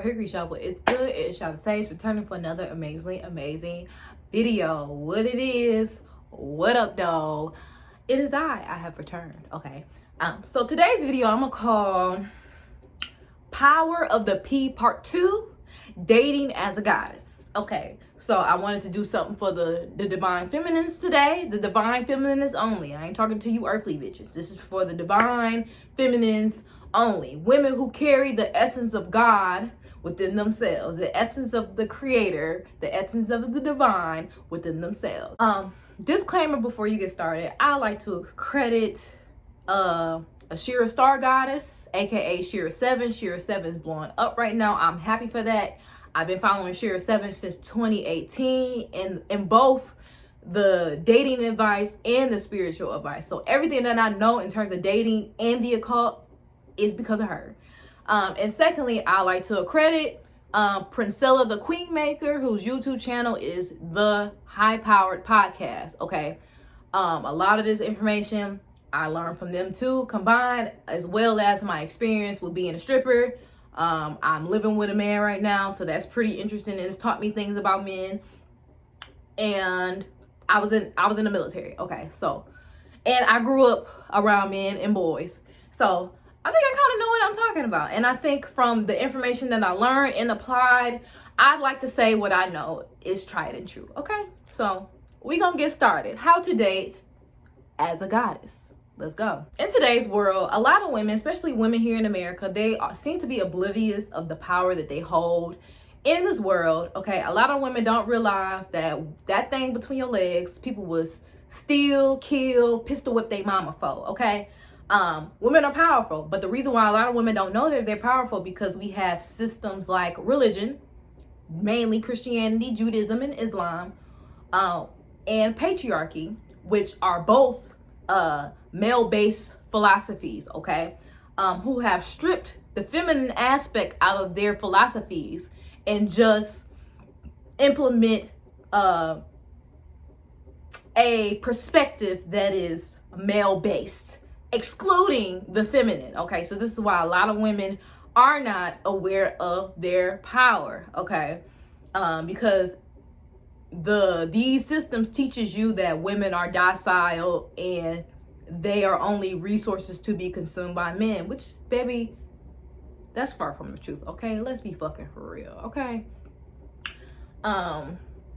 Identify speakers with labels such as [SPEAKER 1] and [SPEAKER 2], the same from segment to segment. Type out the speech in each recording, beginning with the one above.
[SPEAKER 1] Her Hickory Show. It's good. It's ShyTheGemini returning for another amazing video. What it is? What up, though? It is I have returned. Okay. So today's video I'm gonna call Power of the P Part 2, Dating as a Goddess. Okay. So I wanted to do something for the divine feminines today. The divine feminines only. I ain't talking to you earthly bitches. This is for the divine feminines only. Women who carry the essence of God within themselves. The essence of the creator. The essence of the divine within themselves. Disclaimer before you get started. I like to credit a Shira Star Goddess, aka Shira 7. Shira 7 is blowing up right now. I'm happy for that. I've been following Shira 7 since 2018 in both the dating advice and the spiritual advice. So everything that I know in terms of dating and the occult is because of her. And secondly, I like to credit Princella the Queenmaker, whose YouTube channel is The High Powered Podcast. Okay. A lot of this information I learned from them too, combined, as well as my experience with being a stripper. I'm living with a man right now, so that's pretty interesting, and it's taught me things about men. And I was in the military. Okay, so, and I grew up around men and boys, so I think I kind of know what I'm talking about. And I think from the information that I learned and applied, I'd like to say what I know is tried and true. Okay, so we gonna get started. How to date as a goddess. Let's go. In today's world, a lot of women, especially women here in America, they seem to be oblivious of the power that they hold in this world. Okay, a lot of women don't realize that thing between your legs, people was steal, kill, pistol whip their mama for. Okay, women are powerful, but the reason why a lot of women don't know that they're powerful because we have systems like religion, mainly Christianity, Judaism, and Islam, and patriarchy, which are both male-based philosophies, okay, who have stripped the feminine aspect out of their philosophies and just implement a perspective that is male-based, excluding the feminine. Okay, so this is why a lot of women are not aware of their power. Okay, because these systems teaches you that women are docile and they are only resources to be consumed by men, which, baby, that's far from the truth. Okay, let's be fucking for real. Okay,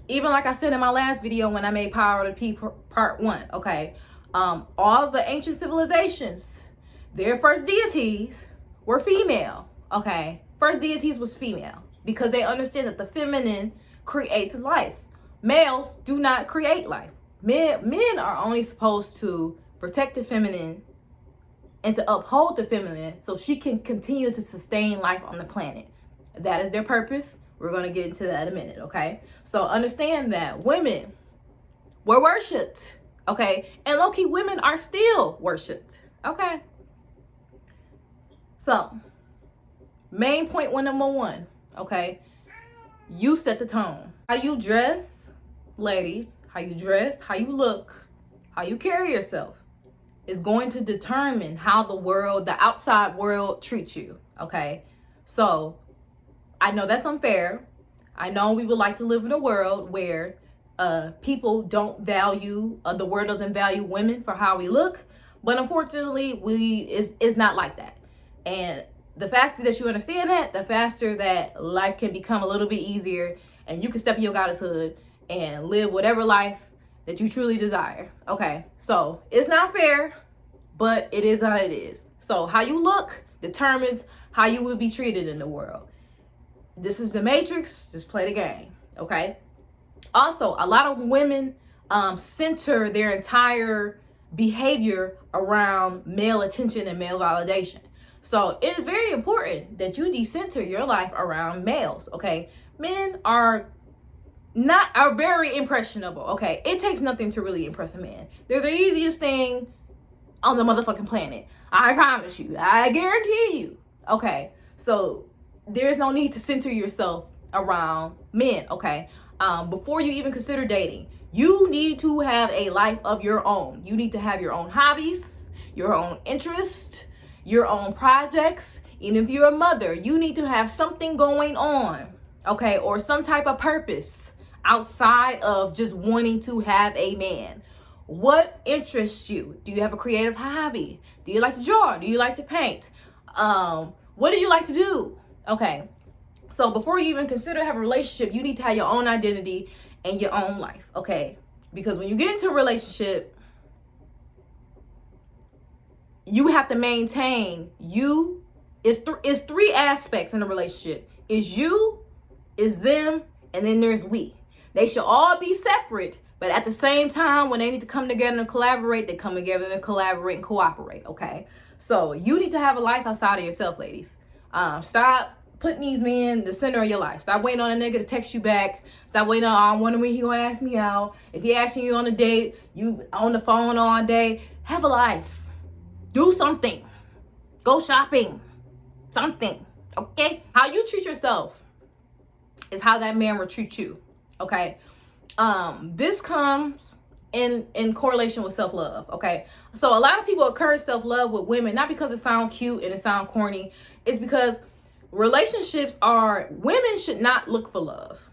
[SPEAKER 1] even like I said in my last video when I made Power of the P Part 1, okay, all of the ancient civilizations, their first deities were female. Okay, first deities was female because they understand that the feminine creates life. Males do not create life. Men are only supposed to protect the feminine and to uphold the feminine so she can continue to sustain life on the planet. That is their purpose. We're going to get into that in a minute, okay? So understand that women were worshipped, okay? And low-key, women are still worshipped, okay? So, main point number one, okay? You set the tone. How you dress, ladies, how you dress, how you look, how you carry yourself is going to determine how the outside world treats you. Okay, so I know that's unfair. I know we would like to live in a world where people don't value, the world doesn't value women for how we look, but unfortunately it's not like that. And the faster that you understand that, the faster that life can become a little bit easier and you can step in your goddesshood and live whatever life that you truly desire. Okay, so it's not fair, but it is how it is. So how you look determines how you will be treated in the world. This is the Matrix, just play the game, okay? Also, a lot of women center their entire behavior around male attention and male validation. So it is very important that you decenter your life around males, okay? Men are very impressionable, okay? It takes nothing to really impress a man. They're the easiest thing on the motherfucking planet. I promise you. I guarantee you. Okay, so there's no need to center yourself around men, okay? Before you even consider dating, you need to have a life of your own. You need to have your own hobbies, your own interests, your own projects, Even if you're a mother, you need to have something going on, okay, or some type of purpose outside of just wanting to have a man. What interests you? Do you have a creative hobby? Do you like to draw? Do you like to paint? What do you like to do? Okay, so before you even consider having a relationship, you need to have your own identity and your own life, okay? Because when you get into a relationship, you have to maintain you. It's three aspects in a relationship. It's you, it's them, and then there's we. They should all be separate, but at the same time, when they need to come together and collaborate, they come together and collaborate and cooperate, okay? So you need to have a life outside of yourself, ladies. Stop putting these men the center of your life. Stop waiting on a nigga to text you back. Stop waiting on, I wonder when he gonna ask me out. If he asking you on a date, you on the phone all day. Have a life. Do something. Go shopping. Something, okay? How you treat yourself is how that man will treat you, okay? This comes in correlation with self-love, okay? So a lot of people encourage self-love with women, not because it sounds cute and it sounds corny. It's because women should not look for love.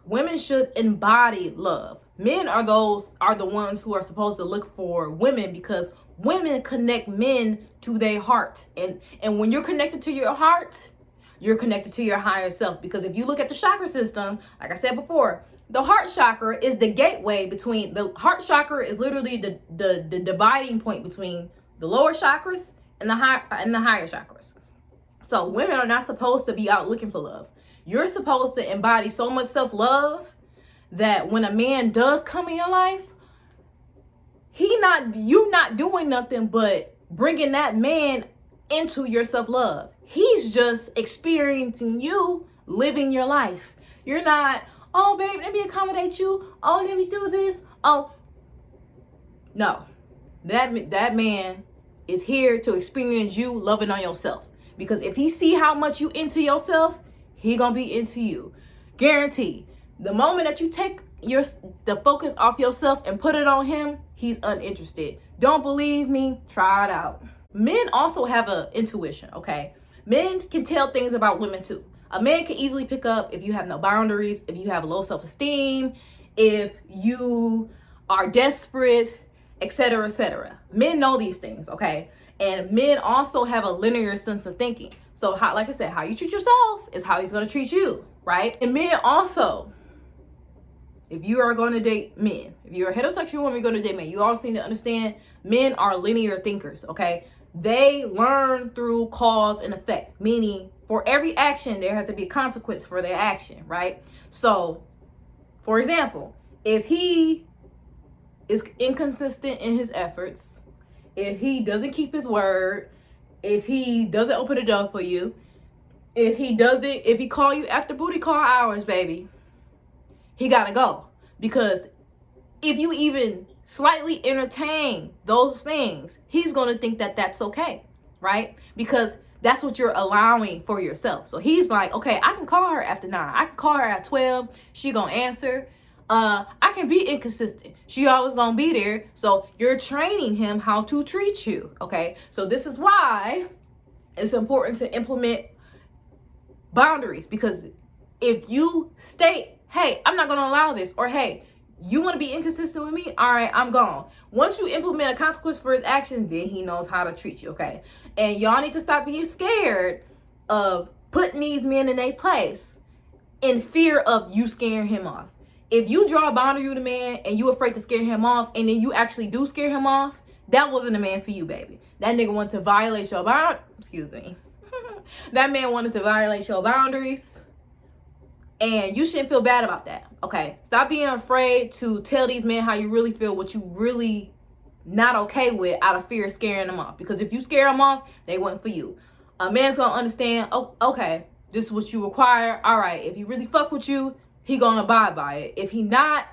[SPEAKER 1] Women should embody love. Men are the ones who are supposed to look for women, because women connect men to their heart. And when you're connected to your heart, you're connected to your higher self. Because if you look at the chakra system, like I said before, the heart chakra is the gateway between, the heart chakra is literally the dividing point between the lower chakras and the higher chakras. So women are not supposed to be out looking for love. You're supposed to embody so much self-love that when a man does come in your life, you not doing nothing but bringing that man into your self-love. He's just experiencing you living your life. You're not, oh babe, let me accommodate you. Oh, let me do this. Oh, no. That man is here to experience you loving on yourself. Because if he see how much you into yourself, he gonna be into you. Guarantee. The moment that you take the focus off yourself and put it on him, he's uninterested. Don't believe me? Try it out. Men also have an intuition, okay? Men can tell things about women too. A man can easily pick up if you have no boundaries, if you have low self-esteem, if you are desperate, etc., etc. Men know these things, okay? And men also have a linear sense of thinking. So like I said, how you treat yourself is how he's going to treat you, right? And men also, if you are going to date men, if you're a heterosexual woman, you're going to date men, you also need to understand men are linear thinkers, okay? They learn through cause and effect, meaning for every action, there has to be a consequence for their action, right? So, for example, if he is inconsistent in his efforts, if he doesn't keep his word, if he doesn't open the door for you, if he call you after booty call hours, baby, he gotta go. Because if you even slightly entertain those things, he's gonna think that that's okay, right? Because that's what you're allowing for yourself. So he's like, okay, I can call her after 9. I can call her at 12. She gonna answer. I can be inconsistent. She always gonna be there. So you're training him how to treat you, okay? So this is why it's important to implement boundaries. Because if you state, hey, I'm not gonna allow this, or hey, you want to be inconsistent with me? All right, I'm gone. Once you implement a consequence for his actions, then he knows how to treat you, okay? And y'all need to stop being scared of putting these men in their place in fear of you scaring him off. If you draw a boundary with a man and you afraid to scare him off, and then you actually do scare him off, that wasn't a man for you, baby. That nigga wanted to violate your that man wanted to violate your boundaries. And you shouldn't feel bad about that, okay? Stop being afraid to tell these men how you really feel, what you really not okay with, out of fear of scaring them off. Because if you scare them off, they wasn't for you. A man's gonna understand, oh, okay, this is what you require. All right, if he really fuck with you, he gonna abide by it. If he not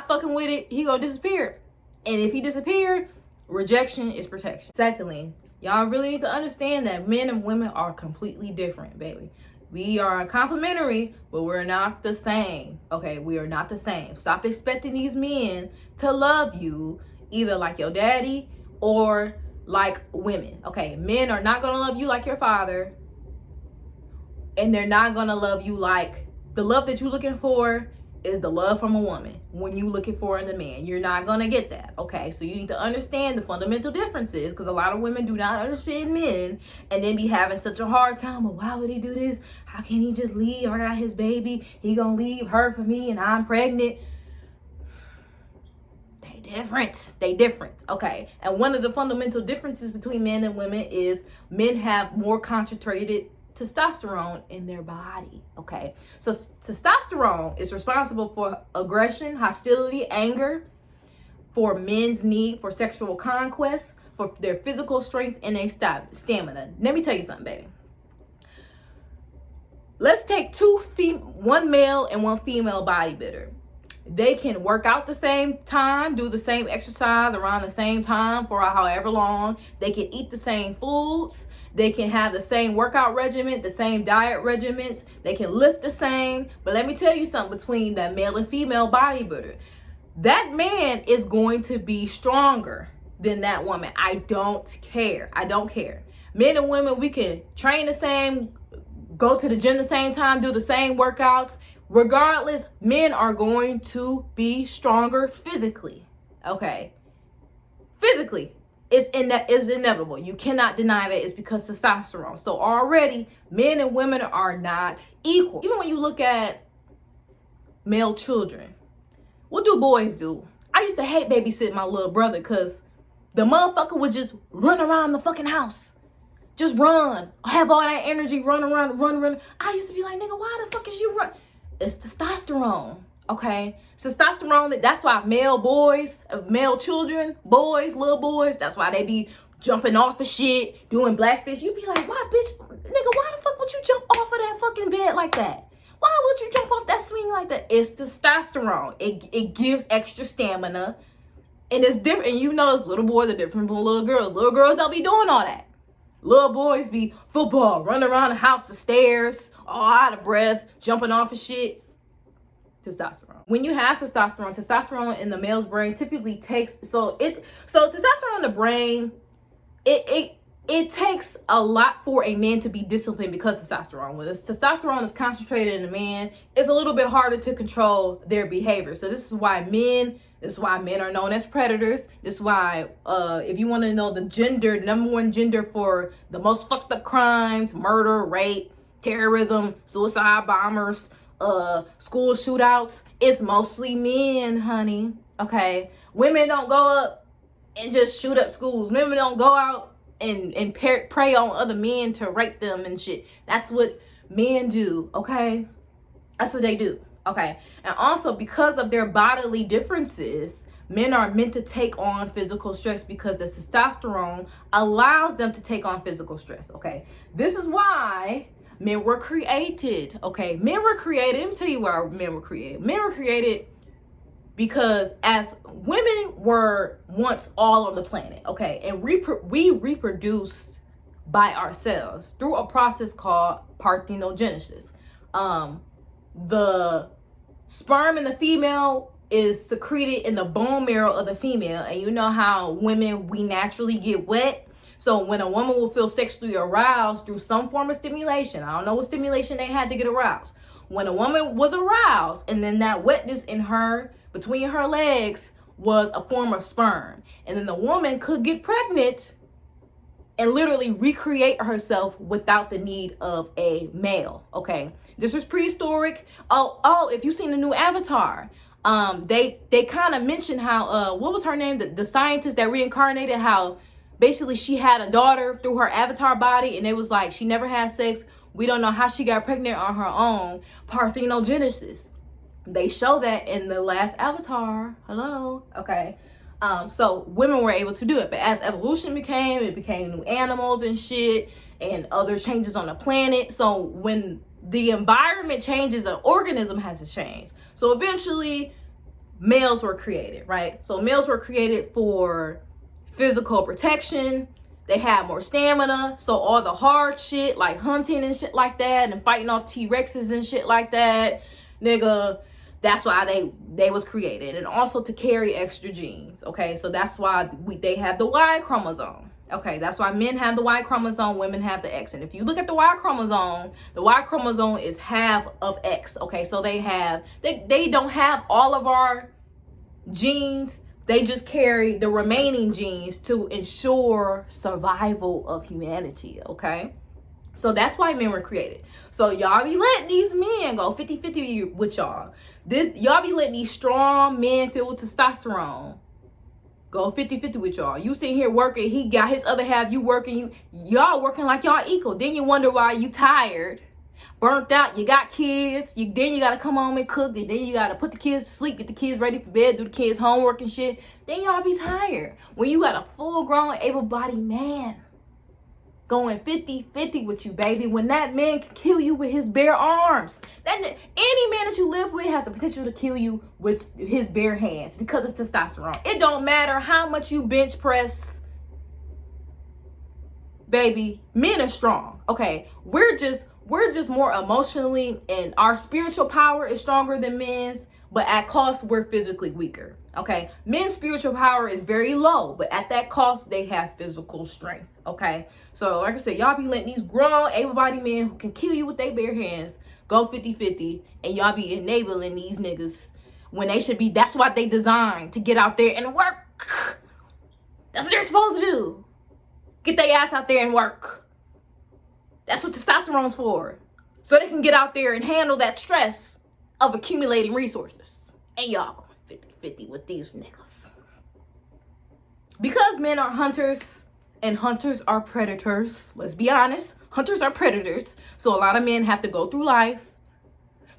[SPEAKER 1] fucking with it, he gonna disappear. And if he disappear, rejection is protection. Secondly, y'all really need to understand that men and women are completely different, baby. We are complementary, but we're not the same. Okay, we are not the same. Stop expecting these men to love you either like your daddy or like women. Okay, men are not gonna love you like your father, and they're not gonna love you like the love that you're looking for is the love from a woman when you looking for in a man. You're not gonna get that. Okay, so you need to understand the fundamental differences, because a lot of women do not understand men and then be having such a hard time. Well, why would he do this? How can he just leave? I got his baby, he gonna leave her for me and I'm pregnant. They different. Okay, and one of the fundamental differences between men and women is men have more concentrated testosterone in their body. Okay, so testosterone is responsible for aggression, hostility, anger, for men's need for sexual conquest, for their physical strength and their stamina. Let me tell you something, baby. Let's take one male and one female bodybuilder. They can work out the same time, do the same exercise around the same time for however long. They can eat the same foods. They can have the same workout regimen, the same diet regimens. They can lift the same. But let me tell you something between that male and female bodybuilder. That man is going to be stronger than that woman. I don't care. Men and women, we can train the same, go to the gym the same time, do the same workouts. Regardless, men are going to be stronger physically. Okay. Physically. It's inevitable. You cannot deny that. It's because testosterone. So already, men and women are not equal. Even when you look at male children, what do boys do? I used to hate babysitting my little brother because the motherfucker would just run around the fucking house. Just run. Have all that energy, run around. I used to be like, nigga, why the fuck is you run? It's testosterone. Okay, testosterone. That's why male children, little boys, that's why they be jumping off of shit, doing blackfish. You be like, why, bitch, nigga, why the fuck would you jump off of that fucking bed like that? Why would you jump off that swing like that? It's testosterone. It gives extra stamina, and it's different. And you know, little boys are different from little girls. Little girls don't be doing all that. Little boys be football, running around the house, the stairs, all out of breath, jumping off of shit. Testosterone. When you have testosterone in the male's brain typically takes so testosterone in the brain, it takes a lot for a man to be disciplined because testosterone. When testosterone is concentrated in a man, it's a little bit harder to control their behavior. So this is why men are known as predators. This is why if you want to know the number one gender for the most fucked up crimes, murder, rape, terrorism, suicide bombers, school shootouts, it's mostly men, honey. Okay, women don't go up and just shoot up schools. Women don't go out and prey on other men to rape them and shit. That's what men do. Okay, that's what they do. Okay, and also because of their bodily differences, men are meant to take on physical stress because the testosterone allows them to take on physical stress. Okay, this is why men were created. Okay, men were created. Let me tell you why men were created. Men were created because as women were once all on the planet. Okay, and we reproduced by ourselves through a process called parthenogenesis. The sperm in the female is secreted in the bone marrow of the female, and you know how women, we naturally get wet. So when a woman will feel sexually aroused through some form of stimulation, I don't know what stimulation they had to get aroused. When a woman was aroused, and then that wetness in her, between her legs, was a form of sperm. And then the woman could get pregnant and literally recreate herself without the need of a male. Okay, this was prehistoric. Oh, if you've seen the new Avatar, they kind of mentioned how what was her name, the scientist that reincarnated, how basically she had a daughter through her avatar body, and it was like she never had sex. We don't know how she got pregnant on her own. Parthenogenesis. They show that in the last Avatar. Hello. Okay. So women were able to do it, but as evolution it became new animals and shit, and other changes on the planet. So when the environment changes, an organism has to change. So eventually males were created, right? So males were created for physical protection. They had more stamina. So all the hard shit like hunting and shit like that, and fighting off T-Rexes and shit like that, nigga, that's why they was created. And also to carry extra genes. Okay, so that's why they have the Y chromosome. Okay, that's why men have the Y chromosome, women have the X. And if you look at the Y chromosome is half of X. Okay, so they don't have all of our genes. They just carry the remaining genes to ensure survival of humanity. Okay, so that's why men were created. So y'all be letting these men go 50-50 with y'all. Y'all be letting these strong men filled with testosterone go 50-50 with y'all. You sitting here working, he got his other half, you working, y'all working like y'all equal. Then you wonder why you tired, burnt out, you got kids, then you gotta come home and cook, and then you gotta put the kids to sleep, get the kids ready for bed, do the kids homework and shit. Then y'all be tired. When you got a full-grown, able-bodied man going 50-50 with you, baby, when that man can kill you with his bare arms. Any man that you live with has the potential to kill you with his bare hands because it's testosterone. It don't matter how much you bench press, baby. Men are strong. Okay, we're just more emotionally, and our spiritual power is stronger than men's, but at cost we're physically weaker. Okay, men's spiritual power is very low, but at that cost they have physical strength. Okay, so like I said, y'all be letting these grown able-bodied men who can kill you with their bare hands go 50-50, and y'all be enabling these niggas when they should be. That's what they designed, to get out there and work. That's what they're supposed to do. Get their ass out there and work. That's what testosterone's for, so they can get out there and handle that stress of accumulating resources. And y'all going 50-50 with these niggas. Because men are hunters and hunters are predators. Let's be honest. Hunters are predators. So a lot of men have to go through life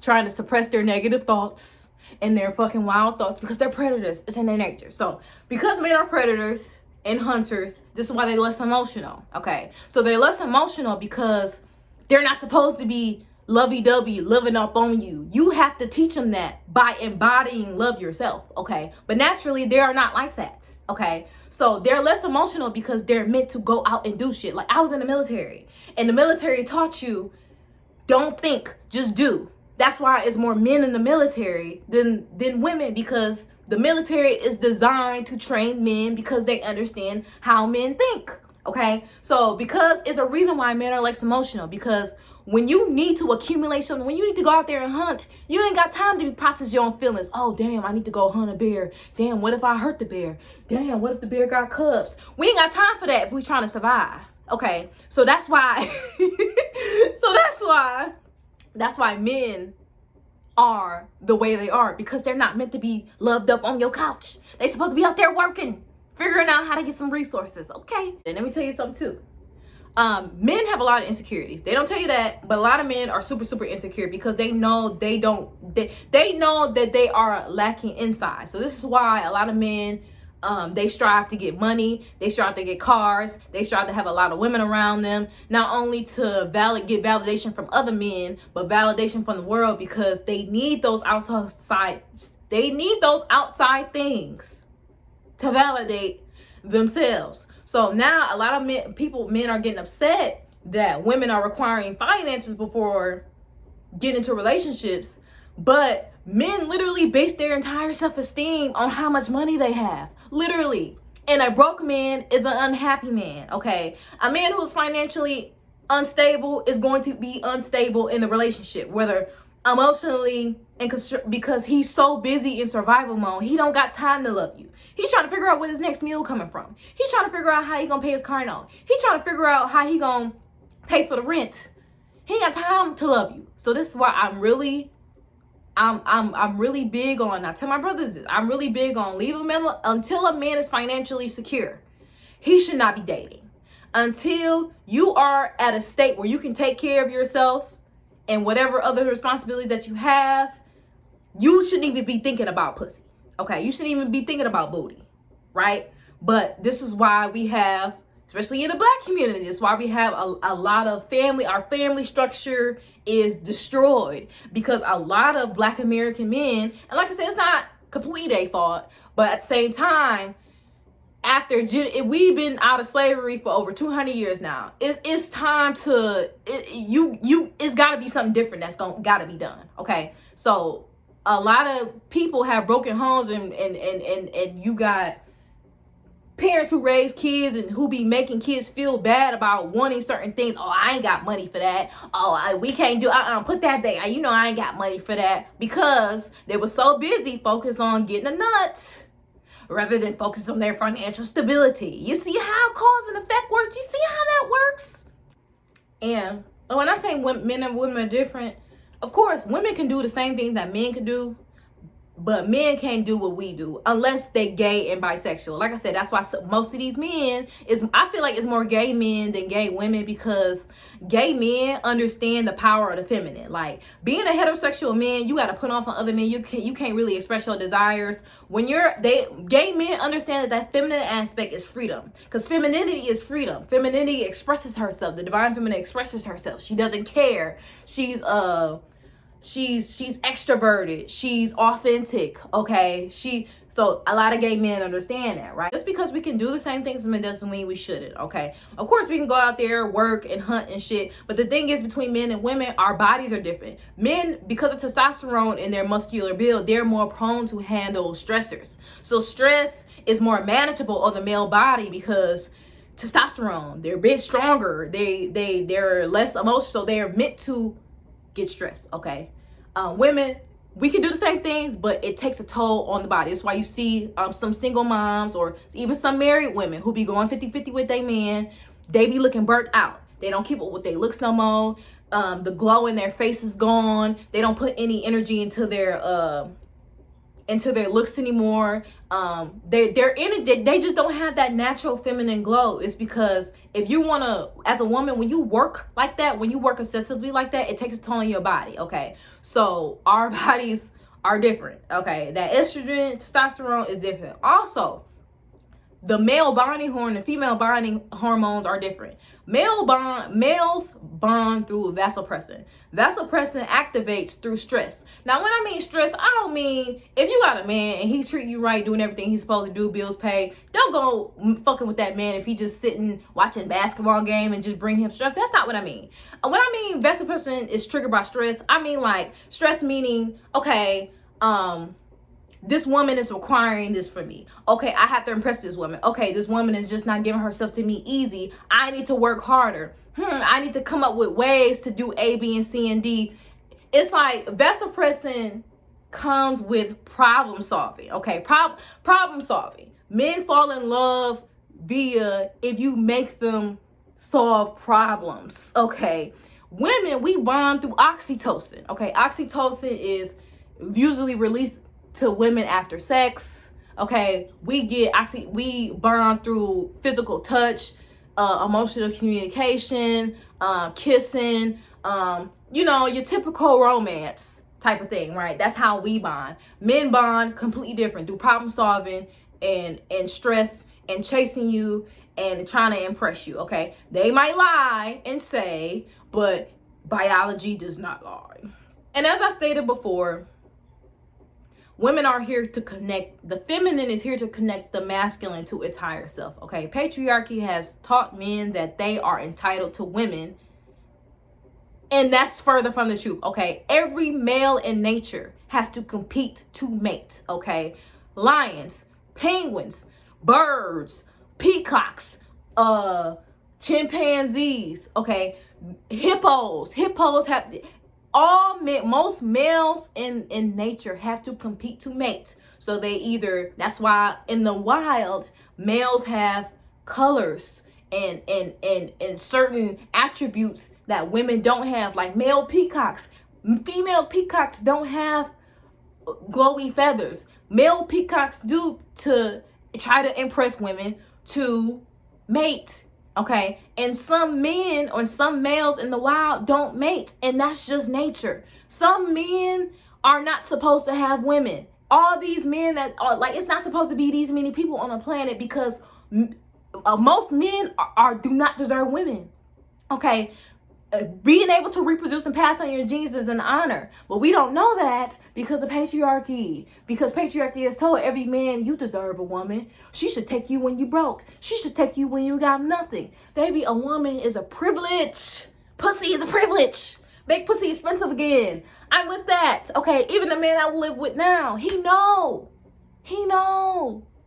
[SPEAKER 1] trying to suppress their negative thoughts and their fucking wild thoughts because they're predators. It's in their nature. So because men are predators and hunters, this is why they're less emotional. Okay. So they're less emotional because they're not supposed to be lovey-dovey, living up on you. You have to teach them that by embodying love yourself. Okay. But naturally, they are not like that. Okay. So they're less emotional because they're meant to go out and do shit. Like, I was in the military, and the military taught you, don't think, just do. That's why it's more men in the military than women, because the military is designed to train men because they understand how men think. Okay. So because it's a reason why men are less emotional, because when you need to accumulate something, when you need to go out there and hunt, you ain't got time to process your own feelings. Oh, damn, I need to go hunt a bear. Damn, what if I hurt the bear? Damn, what if the bear got cubs? We ain't got time for that if we're trying to survive. Okay, so that's why, that's why men are the way they are, because they're not meant to be loved up on your couch. They supposed to be out there working, figuring out how to get some resources. Okay, and let me tell you something too. Men have a lot of insecurities. They don't tell you that, but a lot of men are super insecure because they know they know that they are lacking inside. So this is why a lot of men, they strive to get money, they strive to get cars, they strive to have a lot of women around them, not only to get validation from other men, but validation from the world, because they need those outside things to validate themselves. So now a lot of men are getting upset that women are requiring finances before getting into relationships, but men literally base their entire self-esteem on how much money they have. Literally. And a broke man is an unhappy man. Okay. A man who's financially unstable is going to be unstable in the relationship, whether emotionally, and because he's so busy in survival mode, he don't got time to love you. He's trying to figure out where his next meal coming from. He's trying to figure out how he gonna pay his car note. He's trying to figure out how he gonna pay for the rent. He ain't got time to love you. So this is why I'm really big on, I tell my brothers this, I'm really big on leave a man until a man is financially secure. He should not be dating until you are at a state where you can take care of yourself and whatever other responsibilities that you have. You shouldn't even be thinking about pussy. Okay, you shouldn't even be thinking about booty, right? But this is why we have, especially in the black community, this is why we have a lot of our family structure is destroyed, because a lot of black American men, and like I said, it's not completely their fault, but at the same time, we've been out of slavery for over 200 years now. It's time to, it's gotta be something different that's gotta be done, okay? So a lot of people have broken homes, and you got parents who raise kids and who be making kids feel bad about wanting certain things. Oh, I ain't got money for that. Oh, we can't do, put that back. You know, I ain't got money for that, because they were so busy focused on getting a nut rather than focus on their financial stability. You see how cause and effect works? You see how that works? And when I say men and women are different, of course, women can do the same things that men can do, but men can't do what we do unless they gay and bisexual. Like I said, that's why most of these men I feel like it's more gay men than gay women, because gay men understand the power of the feminine. Like, being a heterosexual man, you got to put on for other men. You can't really express your desires. When gay men understand that feminine aspect is freedom, because femininity is freedom. Femininity expresses herself. The divine feminine expresses herself. She doesn't care. She's extroverted, she's authentic, okay? So a lot of gay men understand that, right? Just because we can do the same things as men doesn't mean we shouldn't, okay? Of course, we can go out there, work and hunt and shit, but the thing is, between men and women, our bodies are different. Men, because of testosterone in their muscular build, they're more prone to handle stressors. So stress is more manageable on the male body because testosterone, they're a bit stronger, they're less emotional, so they're meant to get stressed, okay? Women, we can do the same things, but it takes a toll on the body. That's why you see some single moms or even some married women who be going 50-50 with their man. They be looking burnt out. They don't keep up with their looks no more. The glow in their face is gone. They don't put any energy into their looks anymore. They just don't have that natural feminine glow. It's because if you want to, as a woman, when you work like that, when you work excessively like that, it takes a toll on your body, okay? So our bodies are different, okay? That estrogen, testosterone is different. Also, the male bonding hormone and female bonding hormones are different. Males bond through vasopressin. Vasopressin activates through stress. Now, when I mean stress, I don't mean if you got a man and he treat you right, doing everything he's supposed to do, bills paid, don't go fucking with that man if he just sitting watching basketball game and just bring him stress. That's not what I mean. When I mean vasopressin is triggered by stress, I mean like stress meaning, okay, this woman is requiring this for me. Okay, I have to impress this woman. Okay, this woman is just not giving herself to me easy. I need to work harder. I need to come up with ways to do A, B, and C, and D. It's like vasopressin comes with problem solving. Okay, problem solving. Men fall in love via if you make them solve problems. Okay, women, we bond through oxytocin. Okay, oxytocin is usually released to women after sex. Okay, we bond through physical touch, emotional communication, kissing, your typical romance type of thing, right? That's how we bond. Men bond completely different, through problem solving and stress and chasing you and trying to impress you, okay? They might lie and say, but biology does not lie. And as I stated before, women are here to connect. The feminine is here to connect the masculine to its higher self, okay? Patriarchy has taught men that they are entitled to women, and that's further from the truth, okay? Every male in nature has to compete to mate, okay? Lions, penguins, birds, peacocks, chimpanzees, okay? Hippos have... most males in nature have to compete to mate. So that's why in the wild, males have colors and certain attributes that women don't have, like male peacocks. Female peacocks don't have glowy feathers. Male peacocks do to try to impress women to mate. Okay, and some men or some males in the wild don't mate, and that's just nature. Some men are not supposed to have women. All these men that are like, it's not supposed to be these many people on the planet, because most men do not deserve women. Okay, being able to reproduce and pass on your genes is an honor, but we don't know that because of patriarchy. Because patriarchy has told every man, you deserve a woman. She should take you when you broke. She should take you when you got nothing. Baby, a woman is a privilege. Pussy is a privilege. Make pussy expensive again. I'm with that. Okay, even the man I live with now, he know.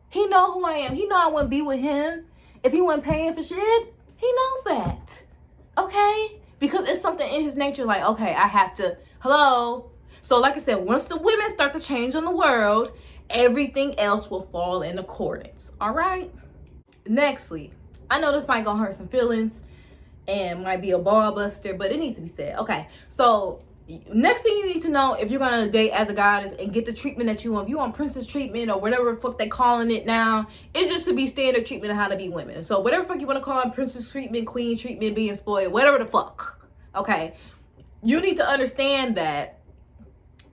[SPEAKER 1] He know who I am. He know I wouldn't be with him if he wasn't paying for shit. He knows that. Okay? Because it's something in his nature like, okay, I have to, hello. So like I said, once the women start to change in the world, everything else will fall in accordance. All right? Nextly, I know this might gonna hurt some feelings and might be a ball buster, but it needs to be said. Okay, so next thing you need to know if you're gonna date as a goddess and get the treatment that you want, if you want princess treatment or whatever the fuck they calling it now, it's just to be standard treatment of how to be women. So whatever the fuck you want to call it, princess treatment, queen treatment, being spoiled, whatever the fuck. Okay, you need to understand that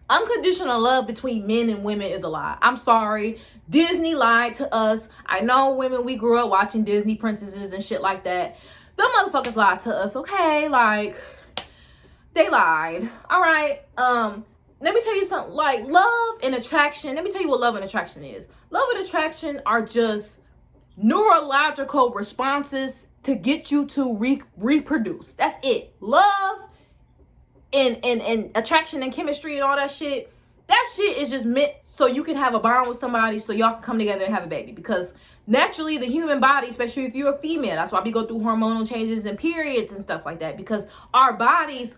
[SPEAKER 1] unconditional love between men and women is a lie. I'm sorry. Disney lied to us. I know women, we grew up watching Disney princesses and shit like that. Them motherfuckers lied to us, okay? Like, they lied. All right. Let me tell you something. Like, love and attraction. Let me tell you what love and attraction is. Love and attraction are just neurological responses to get you to reproduce. That's it. Love and attraction and chemistry and all that shit. That shit is just meant so you can have a bond with somebody so y'all can come together and have a baby. Because naturally, the human body, especially if you're a female, that's why we go through hormonal changes and periods and stuff like that. Because our bodies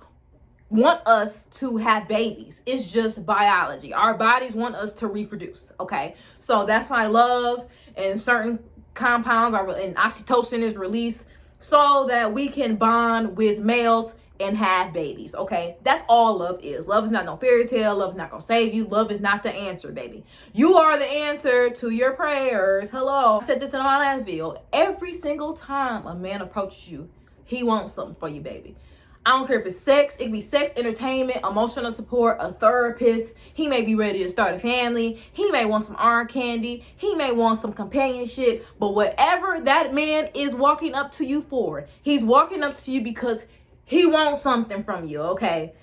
[SPEAKER 1] want us to have babies. It's just biology. Our bodies want us to reproduce. Okay, so that's why love and certain compounds and oxytocin is released so that we can bond with males and have babies. Okay, that's all love is. Love is not no fairy tale. Love is not gonna save you. Love is not the answer, baby. You are the answer to your prayers. Hello, I said this in my last video. Every single time a man approaches you, he wants something for you, baby. I don't care if it's sex. It could be sex, entertainment, emotional support, a therapist. He may be ready to start a family. He may want some arm candy. He may want some companionship. But whatever that man is walking up to you for, he's walking up to you because he wants something from you, okay?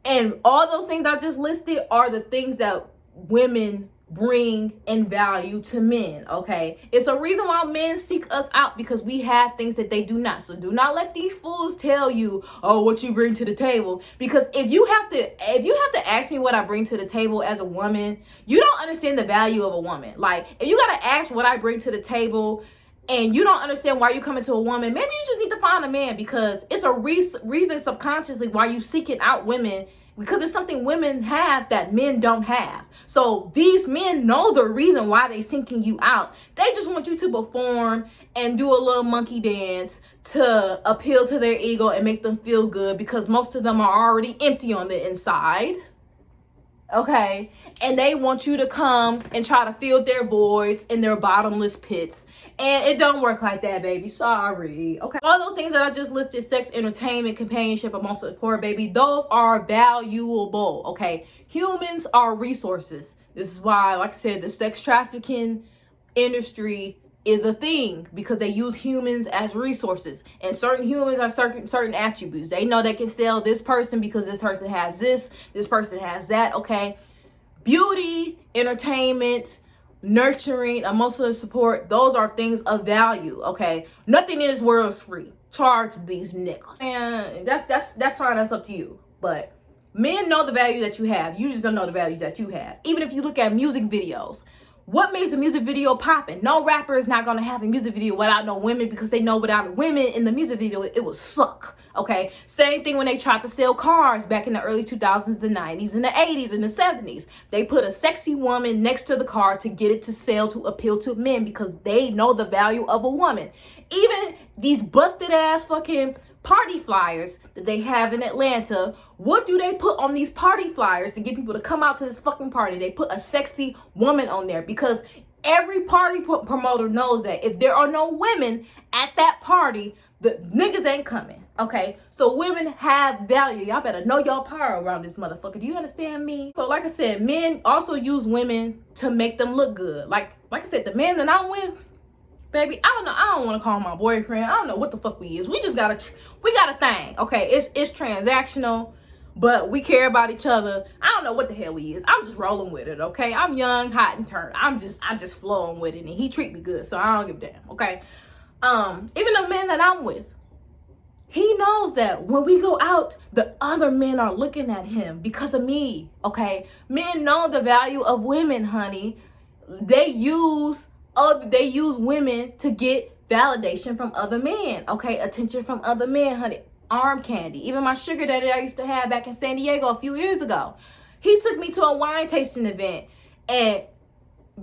[SPEAKER 1] And all those things I just listed are the things that women bring and value to men, okay? It's a reason why men seek us out, because we have things that they do not. So do not let these fools tell you, oh, what you bring to the table. Because if you have to ask me what I bring to the table as a woman, you don't understand the value of a woman. Like, if you gotta ask what I bring to the table and you don't understand why you coming to a woman, maybe you just need to find a man, because it's a reason subconsciously why you seeking out women, because it's something women have that men don't have. So these men know the reason why they seeking you out. They just want you to perform and do a little monkey dance to appeal to their ego and make them feel good, because most of them are already empty on the inside. Okay, and they want you to come and try to fill their voids in their bottomless pits. And it don't work like that, baby. Sorry. Okay. All those things that I just listed, sex, entertainment, companionship, emotional support, baby, those are valuable. Okay. Humans are resources. This is why, like I said, the sex trafficking industry is a thing, because they use humans as resources, and certain humans are certain attributes. They know they can sell this person because this person has this person has that. Okay. Beauty, entertainment, nurturing, emotional support, those are things of value. Okay, nothing in this world is free. Charge these niggas, and that's fine. That's up to you. But men know the value that you have. You just don't know the value that you have. Even if you look at music videos, what makes a music video popping? No rapper is not gonna have a music video without no women, because they know without women in the music video it would suck. Okay, same thing when they tried to sell cars back in the early 2000s, the 90s, and the 80s, and the 70s. They put a sexy woman next to the car to get it to sell, to appeal to men, because they know the value of a woman. Even these busted ass fucking party flyers that they have in Atlanta, what do they put on these party flyers to get people to come out to this fucking party? They put a sexy woman on there, because every party promoter knows that if there are no women at that party, the niggas ain't coming. Okay, so women have value. Y'all better know y'all power around this motherfucker. Do you understand me? So like I said, men also use women to make them look good. Like I said, the man that I'm with, baby, I don't know. I don't want to call him my boyfriend. I don't know what the fuck we is. We just got a thing. Okay, it's transactional, but we care about each other. I don't know what the hell we is. I'm just rolling with it. Okay, I'm young, hot, and turned. I'm just flowing with it, and he treat me good, so I don't give a damn. Okay, even the man that I'm with, he knows that when we go out, the other men are looking at him because of me. Okay, men know the value of women, honey. They use They use women to get validation from other men, okay? Attention from other men, honey. Arm candy. Even my sugar daddy I used to have back in San Diego a few years ago, he took me to a wine tasting event, and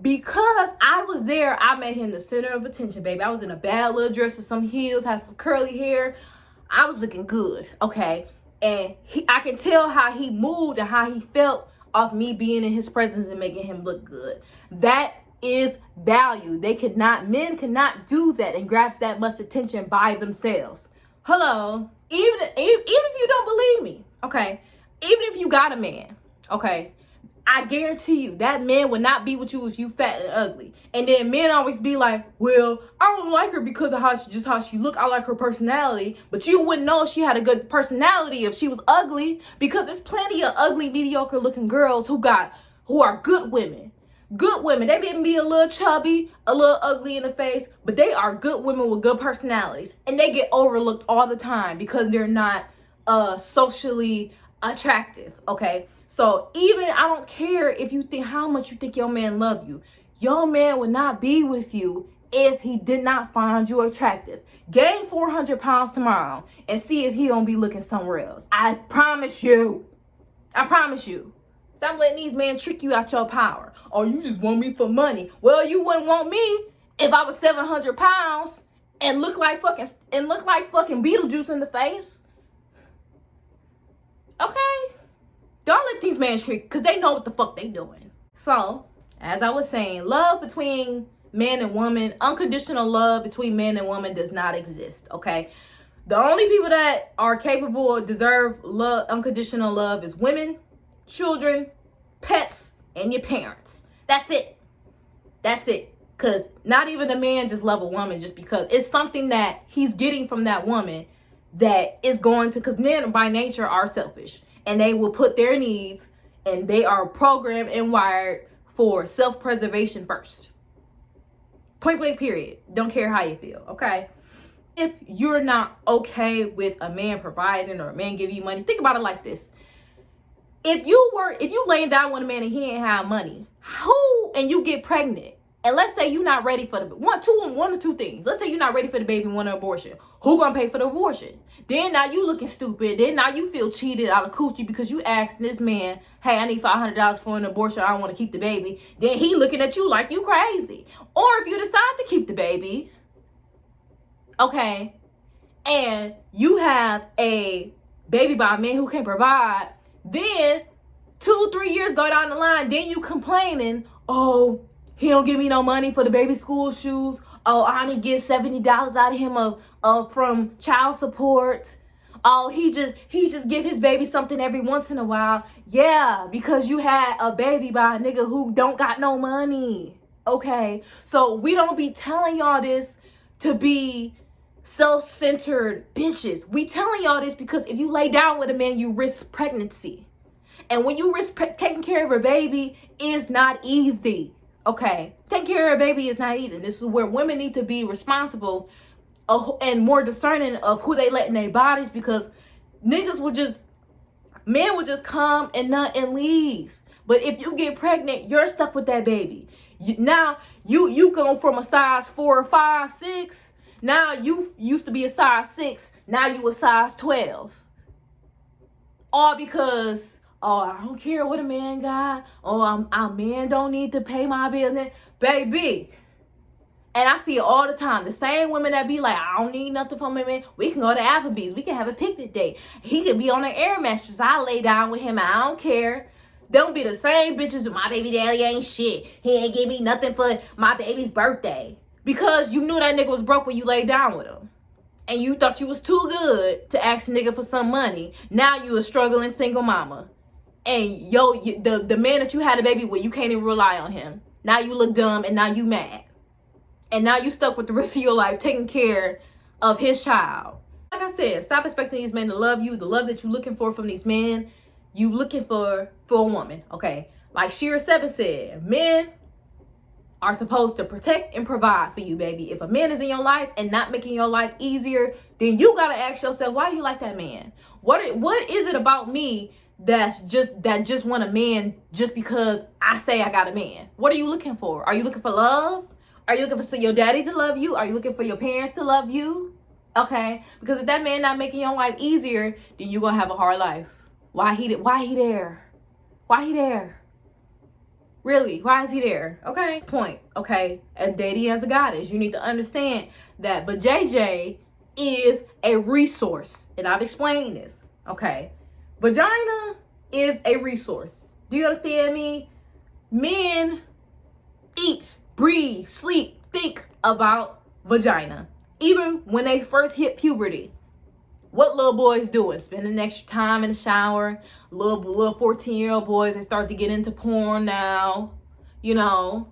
[SPEAKER 1] because I was there, I made him the center of attention, baby. I was in a bad little dress with some heels, had some curly hair. I was looking good, okay? And I can tell how he moved and how he felt off me being in his presence and making him look good. That is value. Men cannot do that and grasp that much attention by themselves. Hello. Even if you don't believe me, okay? Even if you got a man, okay? I guarantee you that man would not be with you if you fat and ugly. And then men always be like, well, I don't like her because of how she look. I like her personality. But you wouldn't know she had a good personality if she was ugly, because there's plenty of ugly, mediocre looking girls who are good women. Good women. They may be a little chubby, a little ugly in the face, but they are good women with good personalities. And they get overlooked all the time because they're not socially attractive, okay? So even, I don't care if you think how much you think your man love you. Your man would not be with you if he did not find you attractive. Gain 400 pounds tomorrow and see if he don't be looking somewhere else. I promise you. I promise you. Stop letting these men trick you out your power. Oh, you just want me for money. Well, you wouldn't want me if I was 700 pounds and look like fucking Beetlejuice in the face. Okay? Don't let these men trick, because they know what the fuck they doing. So, as I was saying, love between man and woman, unconditional love between man and woman does not exist, okay? The only people that are capable or deserve love, unconditional love, is women, children, pets, and your parents. That's it. That's it. Because not even a man just love a woman just because. It's something that he's getting from that woman that is going to, because men by nature are selfish. And they will put their needs, and they are programmed and wired for self-preservation first. Point blank, period. Don't care how you feel, okay? If you're not okay with a man providing or a man giving you money, think about it like this. If you laying down with a man and he ain't have money, and you get pregnant, and let's say you're not ready for one or two things. Let's say you're not ready for the baby and want an abortion. Who gonna pay for the abortion? Then now you looking stupid. Then now you feel cheated out of coochie because you asked this man, hey, I need $500 for an abortion. I don't want to keep the baby. Then he looking at you like you crazy. Or if you decide to keep the baby, okay, and you have a baby by a man who can provide, then 2-3 years go down the line, then you complaining, oh, he don't give me no money for the baby school shoes. Oh, I only get $70 out of him from child support. Oh, he just give his baby something every once in a while. Yeah, because you had a baby by a nigga who don't got no money. Okay, so we don't be telling y'all this to be self-centered bitches. We telling y'all this because if you lay down with a man, you risk pregnancy. And when you risk taking care of a baby, is not easy. Okay, taking care of a baby is not easy. This is where women need to be responsible and more discerning of who they let in their bodies, because men will just come and nut and leave. But if you get pregnant, you're stuck with that baby. Now you go from a size 4 or 5, 6. Now you used to be a size 6. Now you a size 12. All because, oh, I don't care what a man got. Oh, a man don't need to pay my bills. Baby. And I see it all the time. The same women that be like, I don't need nothing from a man. We can go to Applebee's. We can have a picnic date. He could be on an air mattress. I lay down with him. I don't care. Don't be the same bitches with my baby daddy ain't shit. He ain't give me nothing for my baby's birthday. Because you knew that nigga was broke when you laid down with him. And you thought you was too good to ask a nigga for some money. Now you a struggling single mama. And the man that you had a baby with, you can't even rely on him. Now you look dumb and now you mad. And now you stuck with the rest of your life taking care of his child. Like I said, stop expecting these men to love you. The love that you're looking for from these men, you looking for a woman, okay? Like Shira 7 said, men are supposed to protect and provide for you, baby. If a man is in your life and not making your life easier, then you gotta ask yourself, why do you like that man? What is it about me that just want a man just because I say I got a man? What are you looking for? Are you looking for love? Are you looking for your daddy to love you? Are you looking for your parents to love you? Okay, because if that man not making your life easier, then you're gonna have a hard life. Why he there? Why he there? Really, why is he there? Okay, point. Okay, as dating as a goddess, you need to understand that. But JJ is a resource, and I've explained this. Okay, vagina is a resource. Do you understand me? Men eat, breathe, sleep, think about vagina. Even when they first hit puberty, what little boys doing? Spending extra time in the shower. Little 14-year-old boys, they start to get into porn now. You know,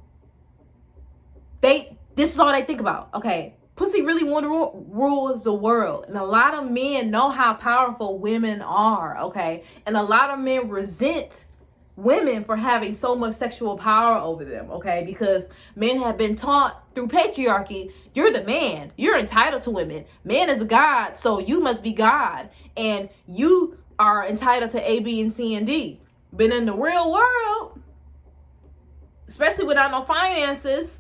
[SPEAKER 1] this is all they think about. Okay, pussy really rules the world, and a lot of men know how powerful women are. Okay, and a lot of men resent women for having so much sexual power over them, okay? Because men have been taught through patriarchy, you're the man, you're entitled to women. Man is a god, so you must be God, and you are entitled to A, B, and C, and D. But in the real world, especially without no finances,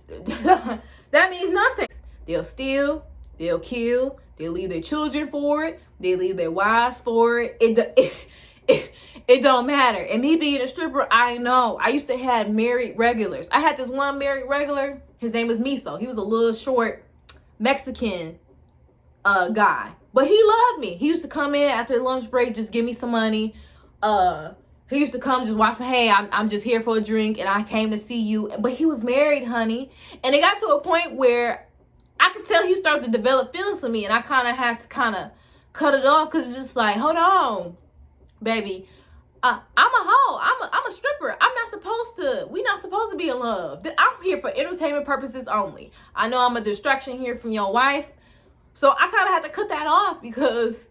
[SPEAKER 1] that means nothing. They'll steal, they'll kill, they'll leave their children for it, they leave their wives for it. It don't matter. And me being a stripper, I know. I used to have married regulars. I had this one married regular. His name was Miso. He was a little short Mexican guy. But he loved me. He used to come in after the lunch break, just give me some money. He used to come just watch me. Hey, I'm just here for a drink and I came to see you. But he was married, honey. And it got to a point where I could tell he started to develop feelings for me. And I kind of had to cut it off because it's just like, hold on, baby. I'm a hoe. I'm a stripper. We're not supposed to be in love. I'm here for entertainment purposes only. I know I'm a distraction here from your wife. So I kind of had to cut that off because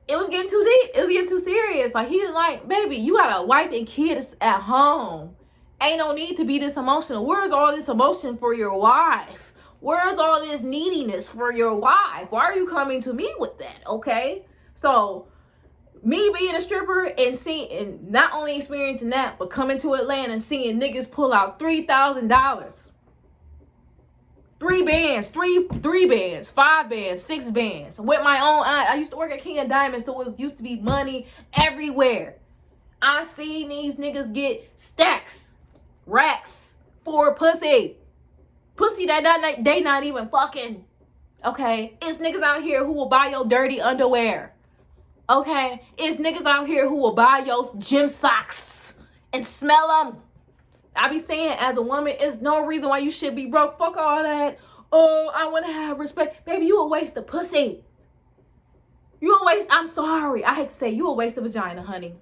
[SPEAKER 1] it was getting too deep. It was getting too serious. Like, he's like, baby, you got a wife and kids at home. Ain't no need to be this emotional. Where's all this emotion for your wife? Where's all this neediness for your wife? Why are you coming to me with that? Okay. So me being a stripper and not only experiencing that, but coming to Atlanta and seeing niggas pull out $3,000. 3 bands, three bands, 5 bands, 6 bands. With my own eye. I used to work at King of Diamonds, so it used to be money everywhere. I seen these niggas get stacks, racks for pussy. Pussy that they not even fucking. Okay? It's niggas out here who will buy your dirty underwear. Okay, it's niggas out here who will buy your gym socks and smell them. I be saying, as a woman, it's no reason why you should be broke. Fuck all that. Oh, I want to have respect. Baby, you a waste of pussy. You a waste. I'm sorry. I hate to say, you a waste of vagina, honey.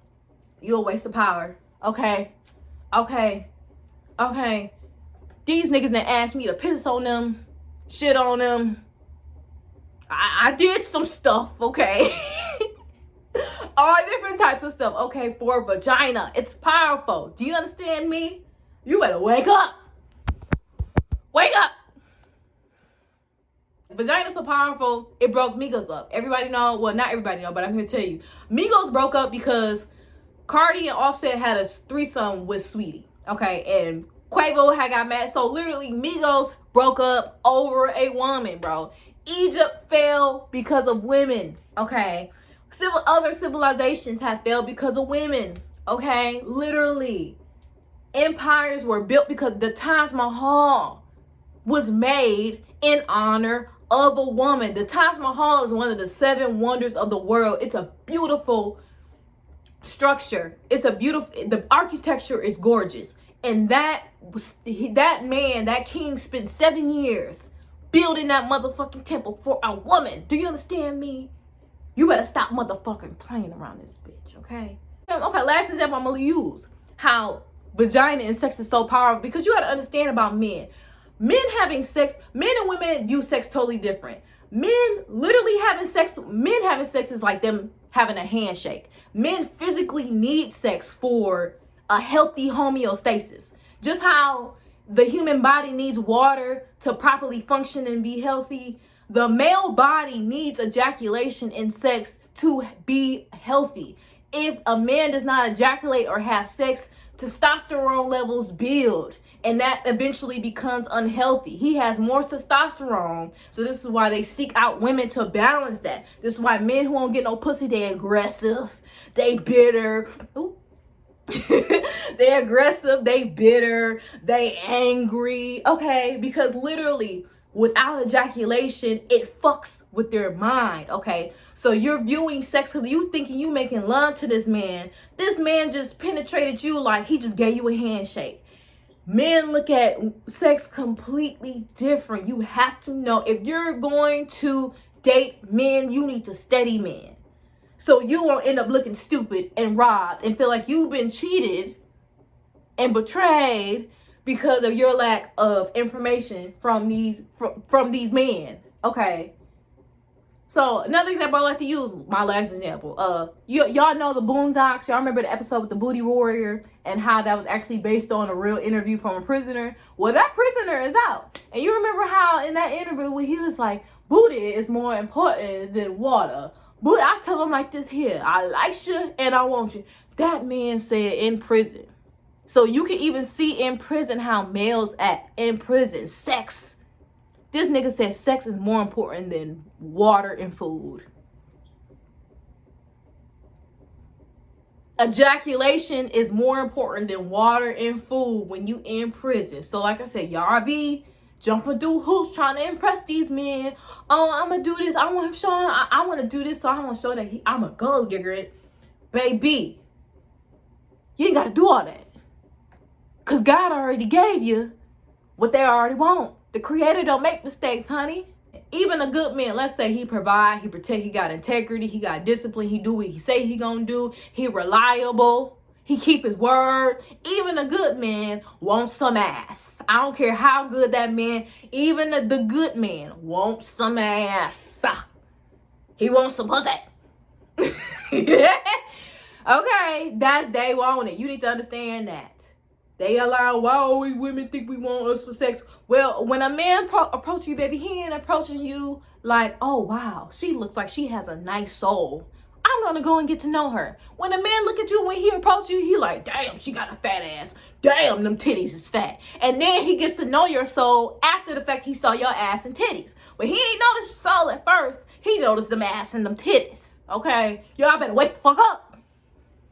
[SPEAKER 1] You a waste of power. Okay. These niggas that asked me to piss on them, shit on them. I did some stuff, okay? All different types of stuff, okay, for vagina. It's powerful. Do you understand me? You better wake up. Wake up. Vagina's so powerful, it broke Migos up. Everybody know, well, not everybody know, but I'm here to tell you. Migos broke up because Cardi and Offset had a threesome with Sweetie, okay? And Quavo had got mad. So literally, Migos broke up over a woman, bro. Egypt fell because of women, okay? Other civilizations have failed because of women, okay? Literally. Empires were built because the Taj Mahal was made in honor of a woman. The Taj Mahal is one of the 7 wonders of the world. It's a beautiful structure. The architecture is gorgeous. And that man, that king, spent 7 years building that motherfucking temple for a woman. Do you understand me? You better stop motherfucking playing around this bitch, okay? Okay, last example I'm gonna use. How vagina and sex is so powerful, because you gotta understand about men. Men and women view sex totally different. Men having sex is like them having a handshake. Men physically need sex for a healthy homeostasis. Just how the human body needs water to properly function and be healthy, the male body needs ejaculation and sex to be healthy. If a man does not ejaculate or have sex, testosterone levels build. and that eventually becomes unhealthy. He has more testosterone, so this is why they seek out women to balance that. This is why men who won't get no pussy, they aggressive, they bitter. Ooh. They aggressive, they bitter, they angry. Okay, because literally without ejaculation, it fucks with their mind. Okay, so you're viewing sex, you thinking you making love to this man. This man just penetrated you like he just gave you a handshake. Men look at sex completely different. You have to know, if you're going to date men, you need to study men. So you won't end up looking stupid and robbed and feel like you've been cheated and betrayed because of your lack of information from these men. Okay. So another example I like to use, my last example. Y'all know the Boondocks. Y'all remember the episode with the Booty Warrior and how that was actually based on a real interview from a prisoner? Well, that prisoner is out. And you remember how in that interview when he was like, booty is more important than water. But I tell him like this here, I like you and I want you. That man said in prison. So you can even see in prison how males act in prison. Sex. This nigga said sex is more important than water and food. Ejaculation is more important than water and food when you in prison. So like I said, y'all be jumping through hoops trying to impress these men. Oh, I'm gonna do this. I want him showing. I want to do this, so I want to show that I'm a gold digger. Baby, you ain't gotta do all that, cause God already gave you what they already want. The Creator don't make mistakes, honey. Even a good man, let's say he provide, he protect, he got integrity, he got discipline, he do what he say he gonna do, he reliable. He keep his word. Even a good man wants some ass. I don't care how good that man, even the good man wants some ass. He wants some pussy. Okay, they want it. You need to understand that. They allow, why always women think we want us for sex? Well, when a man approach you, baby, he ain't approaching you like, oh, wow, she looks like she has a nice soul. I'm gonna go and get to know her. When a man look at you, when he approach you, he like, damn, she got a fat ass. Damn, them titties is fat. And then he gets to know your soul after the fact he saw your ass and titties. But he ain't noticed your soul at first. He noticed them ass and them titties. Okay? Y'all better wake the fuck up.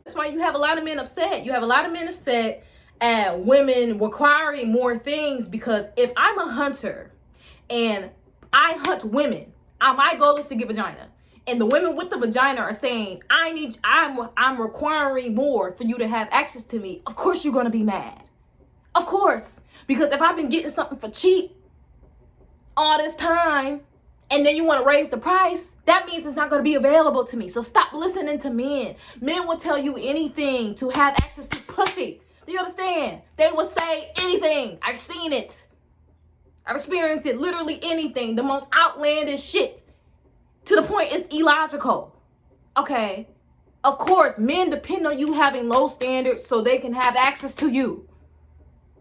[SPEAKER 1] That's why you have a lot of men upset. You have a lot of men upset at women requiring more things, because if I'm a hunter and I hunt women, my goal is to get vagina. And the women with the vagina are saying, I'm requiring more for you to have access to me. Of course you're gonna be mad. Of course. Because if I've been getting something for cheap all this time, and then you want to raise the price, that means it's not going to be available to me. So stop listening to men. Men will tell you anything to have access to pussy. Do you understand? They will say anything. I've seen it. I've experienced it. Literally anything. The most outlandish shit. To the point it's illogical. Okay? Of course, men depend on you having low standards so they can have access to you.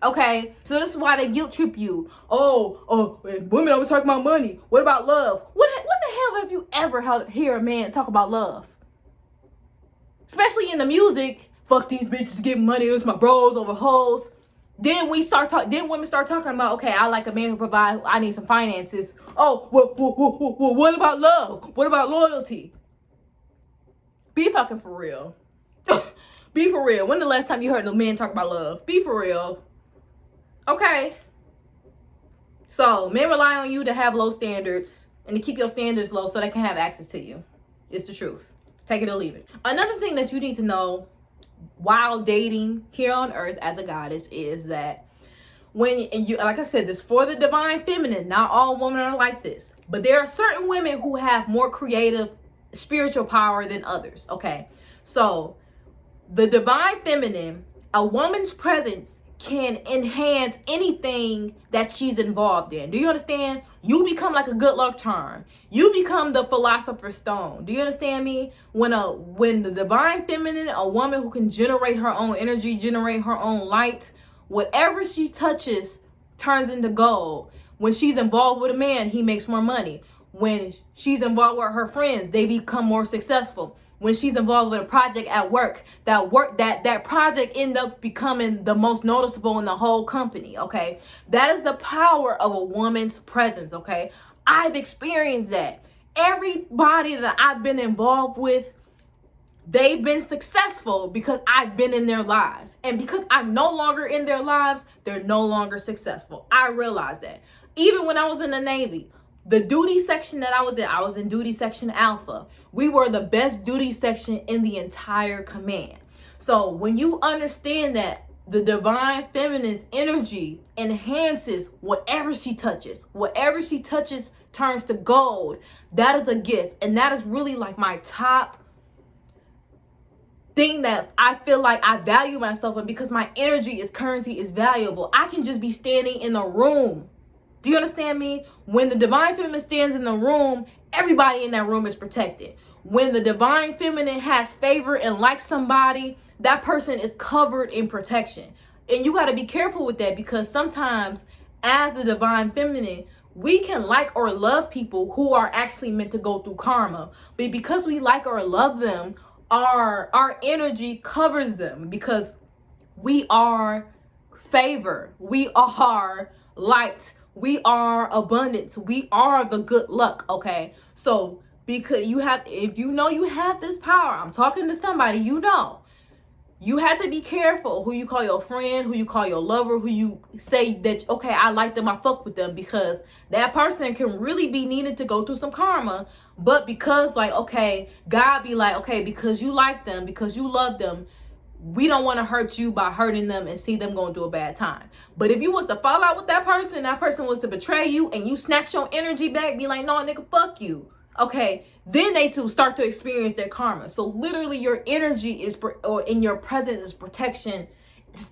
[SPEAKER 1] Okay? So this is why they guilt trip you. Oh, women always talk about money. What about love? When the hell have you ever hear a man talk about love? Especially in the music. Fuck these bitches getting money. It's my bros over hoes. Then women start talking about, okay, I like a man who provide, I need some finances. Oh, what about love? What about loyalty? Be fucking for real. Be for real. When the last time you heard a man talk about love? Be for real. Okay. So, men rely on you to have low standards and to keep your standards low so they can have access to you. It's the truth. Take it or leave it. Another thing that you need to know while dating here on earth as a goddess is that when you, like I said, this for the divine feminine, not all women are like this, but there are certain women who have more creative spiritual power than others. Okay, so the divine feminine, a woman's presence can enhance anything that she's involved in. Do you understand? You become like a good luck charm. You become the philosopher's stone. Do you understand me? When the divine feminine, a woman who can generate her own energy, generate her own light, whatever she touches turns into gold. When she's involved with a man, he makes more money. When she's involved with her friends, they become more successful. when she's involved with a project at work, that project end up becoming the most noticeable in the whole company. Okay, that is the power of a woman's presence. Okay, I've experienced that. Everybody that I've been involved with, they've been successful because I've been in their lives. And because I'm no longer in their lives, they're no longer successful. I realized that. Even when I was in the Navy, the duty section that I was in duty section Alpha. We were the best duty section in the entire command. So when you understand that the divine feminine's energy enhances whatever she touches turns to gold, that is a gift. And that is really like my top thing that I feel like I value myself in, because my energy is currency, is valuable. I can just be standing in a room. Do you understand me? When the divine feminine stands in the room, everybody in that room is protected. When the divine feminine has favor and likes somebody, that person is covered in protection. And you got to be careful with that, because sometimes as the divine feminine, we can like or love people who are actually meant to go through karma. But because we like or love them, our energy covers them, because we are favor, we are light, we are abundance, we are the good luck. Okay, so because if you know you have this power, I'm talking to somebody, you have to be careful who you call your friend, who you call your lover, who you say that, okay, I like them, I fuck with them, because that person can really be needed to go through some karma. But because like, okay, God be like, okay, because you like them, because you love them, we don't want to hurt you by hurting them and see them going through a bad time. But if you was to fall out with that person was to betray you, and you snatch your energy back, be like, no, nigga, fuck you. Okay, then they too start to experience their karma. So literally your energy or in your presence is protection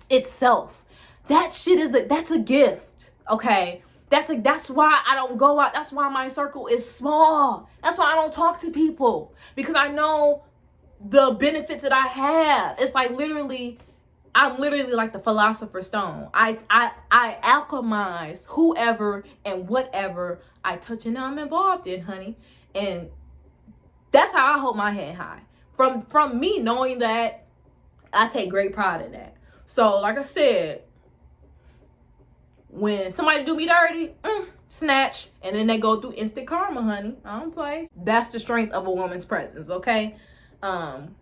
[SPEAKER 1] itself. That shit that's a gift. Okay, that's why I don't go out. That's why my circle is small. That's why I don't talk to people, because I know the benefits that I have. It's like I'm literally like the philosopher's stone. I alchemize whoever and whatever I touch and I'm involved in, honey. And that's how I hold my head high. From me knowing that, I take great pride in that. So like I said, when somebody do me dirty, snatch, and then they go through instant karma, honey. I don't play. That's the strength of a woman's presence, okay? And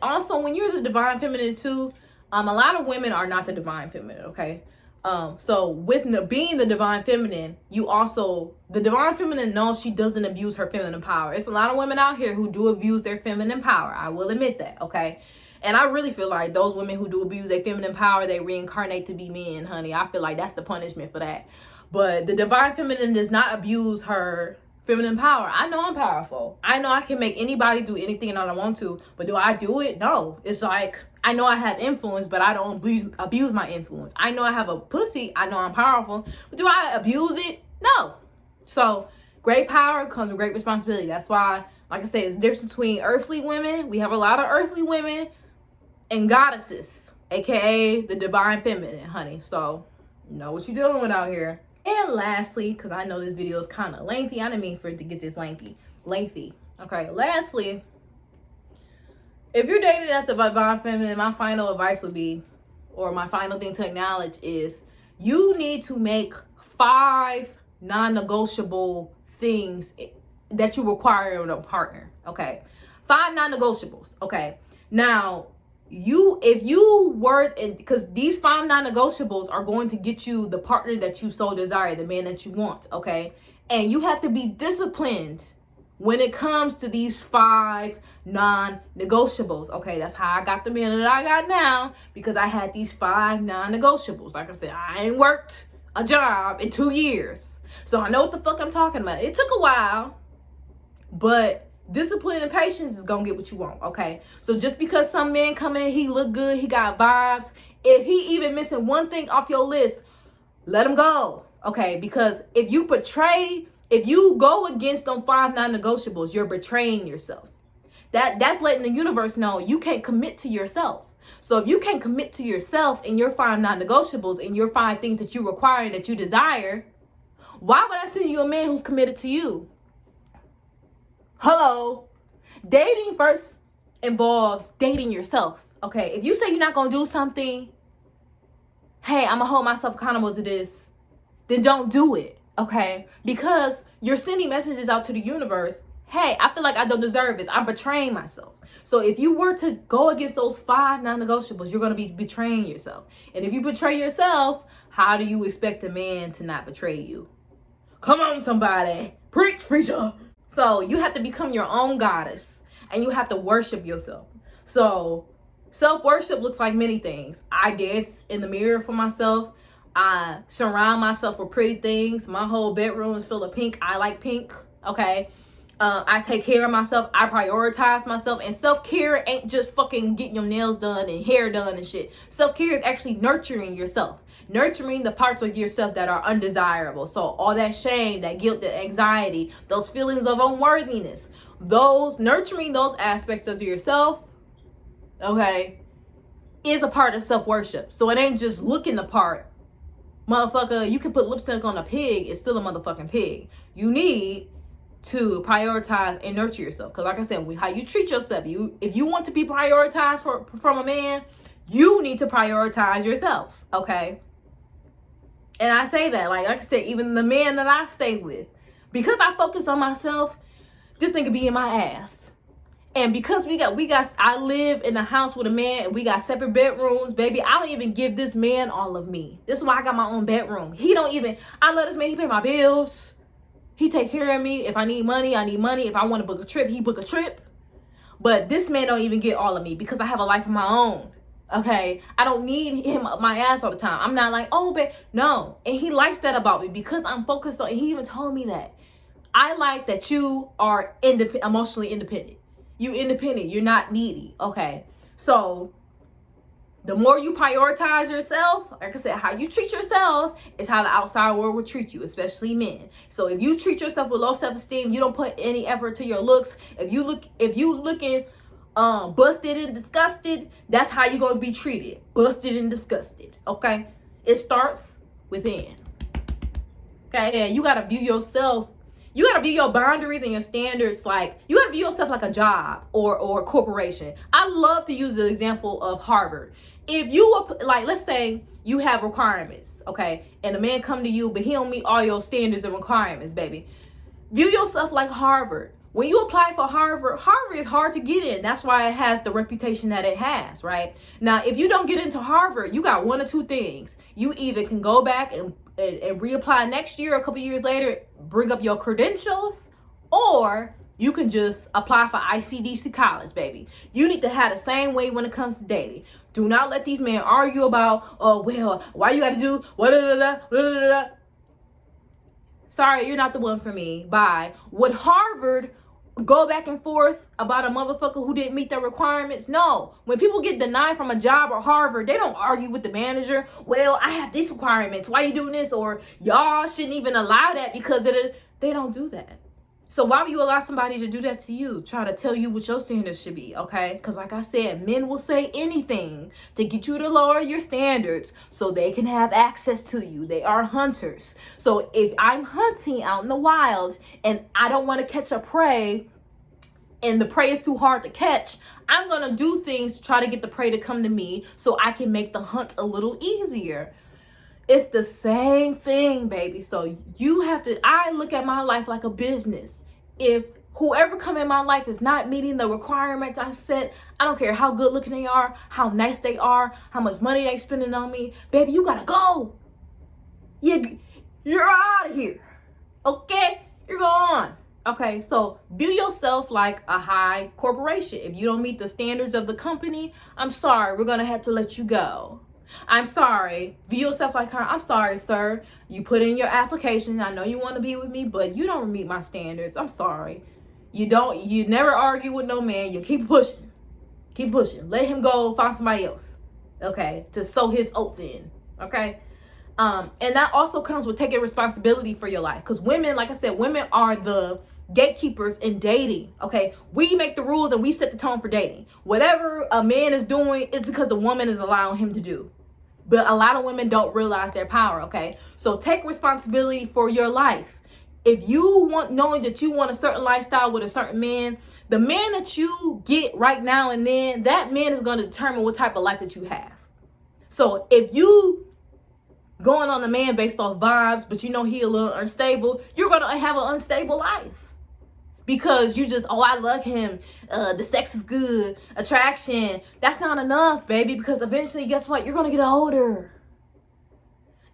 [SPEAKER 1] also when you're the divine feminine too, a lot of women are not the divine feminine, okay? So with being the divine feminine, the divine feminine knows she doesn't abuse her feminine power. It's a lot of women out here who do abuse their feminine power. I will admit that, okay? And I really feel like those women who do abuse their feminine power, they reincarnate to be men, honey. I feel like that's the punishment for that. But the divine feminine does not abuse her feminine power. I know I'm powerful. I know I can make anybody do anything that I want to, but do I do it? No. It's like, I know I have influence, but I don't abuse my influence. I know I have a pussy. I know I'm powerful, but do I abuse it? No. So great power comes with great responsibility. That's why, like I said, it's the difference between earthly women. We have a lot of earthly women and goddesses, aka the divine feminine, honey. So you know what you're dealing with out here. And lastly, because I know this video is kind of lengthy, I didn't mean for it to get this lengthy. Okay, lastly, if you're dated as the divine feminine, my final advice would be, or my final thing to acknowledge is, you need to make 5 non-negotiable things that you require in a partner. Okay, 5 non-negotiables. Okay, now if you were, because these 5 non-negotiables are going to get you the partner that you so desire, the man that you want. Okay, and you have to be disciplined when it comes to these 5 non-negotiables. Okay, that's how I got the man that I got now, because I had these 5 non-negotiables. Like I said, I ain't worked a job in 2 years, so I know what the fuck I'm talking about. It took a while, but discipline and patience is gonna get what you want. Okay, so just because some man come in, he look good, he got vibes, if he even missing one thing off your list, let him go. Okay, because if you go against them 5 non-negotiables, you're betraying yourself. That's letting the universe know you can't commit to yourself. So if you can't commit to yourself and your 5 non-negotiables and your 5 things that you require, that you desire, why would I send you a man who's committed to you? Hello. Dating first involves dating yourself. Okay, if you say you're not gonna do something, hey, I'm gonna hold myself accountable to this, then don't do it. Okay, because you're sending messages out to the universe. Hey, I feel like I don't deserve this. I'm betraying myself. So if you were to go against those 5 non-negotiables, you're going to be betraying yourself. And if you betray yourself, how do you expect a man to not betray you? Come on, somebody. Preach, preacher. So you have to become your own goddess, and you have to worship yourself. So self-worship looks like many things. I dance in the mirror for myself. I surround myself with pretty things. My whole bedroom is full of pink. I like pink. Okay. I take care of myself. I prioritize myself. And self-care ain't just fucking getting your nails done and hair done and shit. Self-care is actually nurturing yourself. Nurturing the parts of yourself that are undesirable. So all that shame, that guilt, that anxiety, those feelings of unworthiness, nurturing those aspects of yourself, okay, is a part of self-worship. So it ain't just looking the part. Motherfucker, you can put lipstick on a pig, it's still a motherfucking pig. You need to prioritize and nurture yourself. Because like I said, how you treat yourself, if you want to be prioritized from a man, you need to prioritize yourself. Okay. And I say that, like I said, even the man that I stay with, because I focus on myself, this nigga be in my ass. And because I live in a house with a man and we got separate bedrooms, baby, I don't even give this man all of me. This is why I got my own bedroom. I love this man, he pay my bills. He take care of me. If I need money, I need money. If I want to book a trip, he book a trip. But this man don't even get all of me because I have a life of my own. Okay? I don't need him up my ass all the time. I'm not like, oh, babe. No. And he likes that about me because I'm focused on, and he even told me that. I like that you are emotionally independent. You independent. You're not needy. Okay? So the more you prioritize yourself, like I said, how you treat yourself is how the outside world will treat you, especially men. So if you treat yourself with low self-esteem, you don't put any effort to your looks. If you looking busted and disgusted, that's how you're gonna be treated. Busted and disgusted. Okay? It starts within. Okay? And you gotta view yourself. You gotta view your boundaries and your standards like you gotta view yourself like a job or a corporation. I love to use the example of Harvard. If you like, let's say you have requirements, okay, and a man come to you, but he don't meet all your standards and requirements, baby. View yourself like Harvard. When you apply for Harvard is hard to get in. That's why it has the reputation that it has, right? Now, if you don't get into Harvard, you got one or two things. You either can go back and reapply next year, a couple years later, bring up your credentials, or you can just apply for ICDC college, baby. You need to have the same way when it comes to dating. Do not let these men argue about, oh, well, why you got to do, sorry, you're not the one for me. Bye. Would Harvard go back and forth about a motherfucker who didn't meet their requirements? No. When people get denied from a job or Harvard, they don't argue with the manager. Well, I have these requirements. Why you doing this? Or y'all shouldn't even allow that because they don't do that. So why would you allow somebody to do that to you? Try to tell you what your standards should be, okay? Because like I said, men will say anything to get you to lower your standards so they can have access to you. They are hunters. So if I'm hunting out in the wild and I don't want to catch a prey and the prey is too hard to catch, I'm going to do things to try to get the prey to come to me so I can make the hunt a little easier. It's the same thing, baby. So I look at my life like a business. If whoever come in my life is not meeting the requirements I set, I don't care how good looking they are, how nice they are, how much money they spending on me, baby, you gotta go. You're out of here. Okay? You're gone. Okay, so view yourself like a high corporation. If you don't meet the standards of the company, I'm sorry, we're gonna have to let you go. I'm sorry. View yourself like her. I'm sorry, sir. You put in your application. I know you want to be with me, but you don't meet my standards. I'm sorry. You never argue with no man. You keep pushing. Keep pushing. Let him go find somebody else. Okay. To sow his oats in. Okay. And that also comes with taking responsibility for your life. Because women, like I said, women are the gatekeepers in dating. Okay, we make the rules and we set the tone for dating. Whatever a man is doing is because the woman is allowing him to do. But a lot of women don't realize their power. Okay, so take responsibility for your life. If you want, knowing that you want a certain lifestyle with a certain man, the man that you get right now and then, that man is going to determine what type of life that you have. So if you going on a man based off vibes, but you know he a little unstable, you're going to have an unstable life. Because you just, oh, I love him. The sex is good. Attraction. That's not enough, baby. Because eventually, guess what? You're going to get older.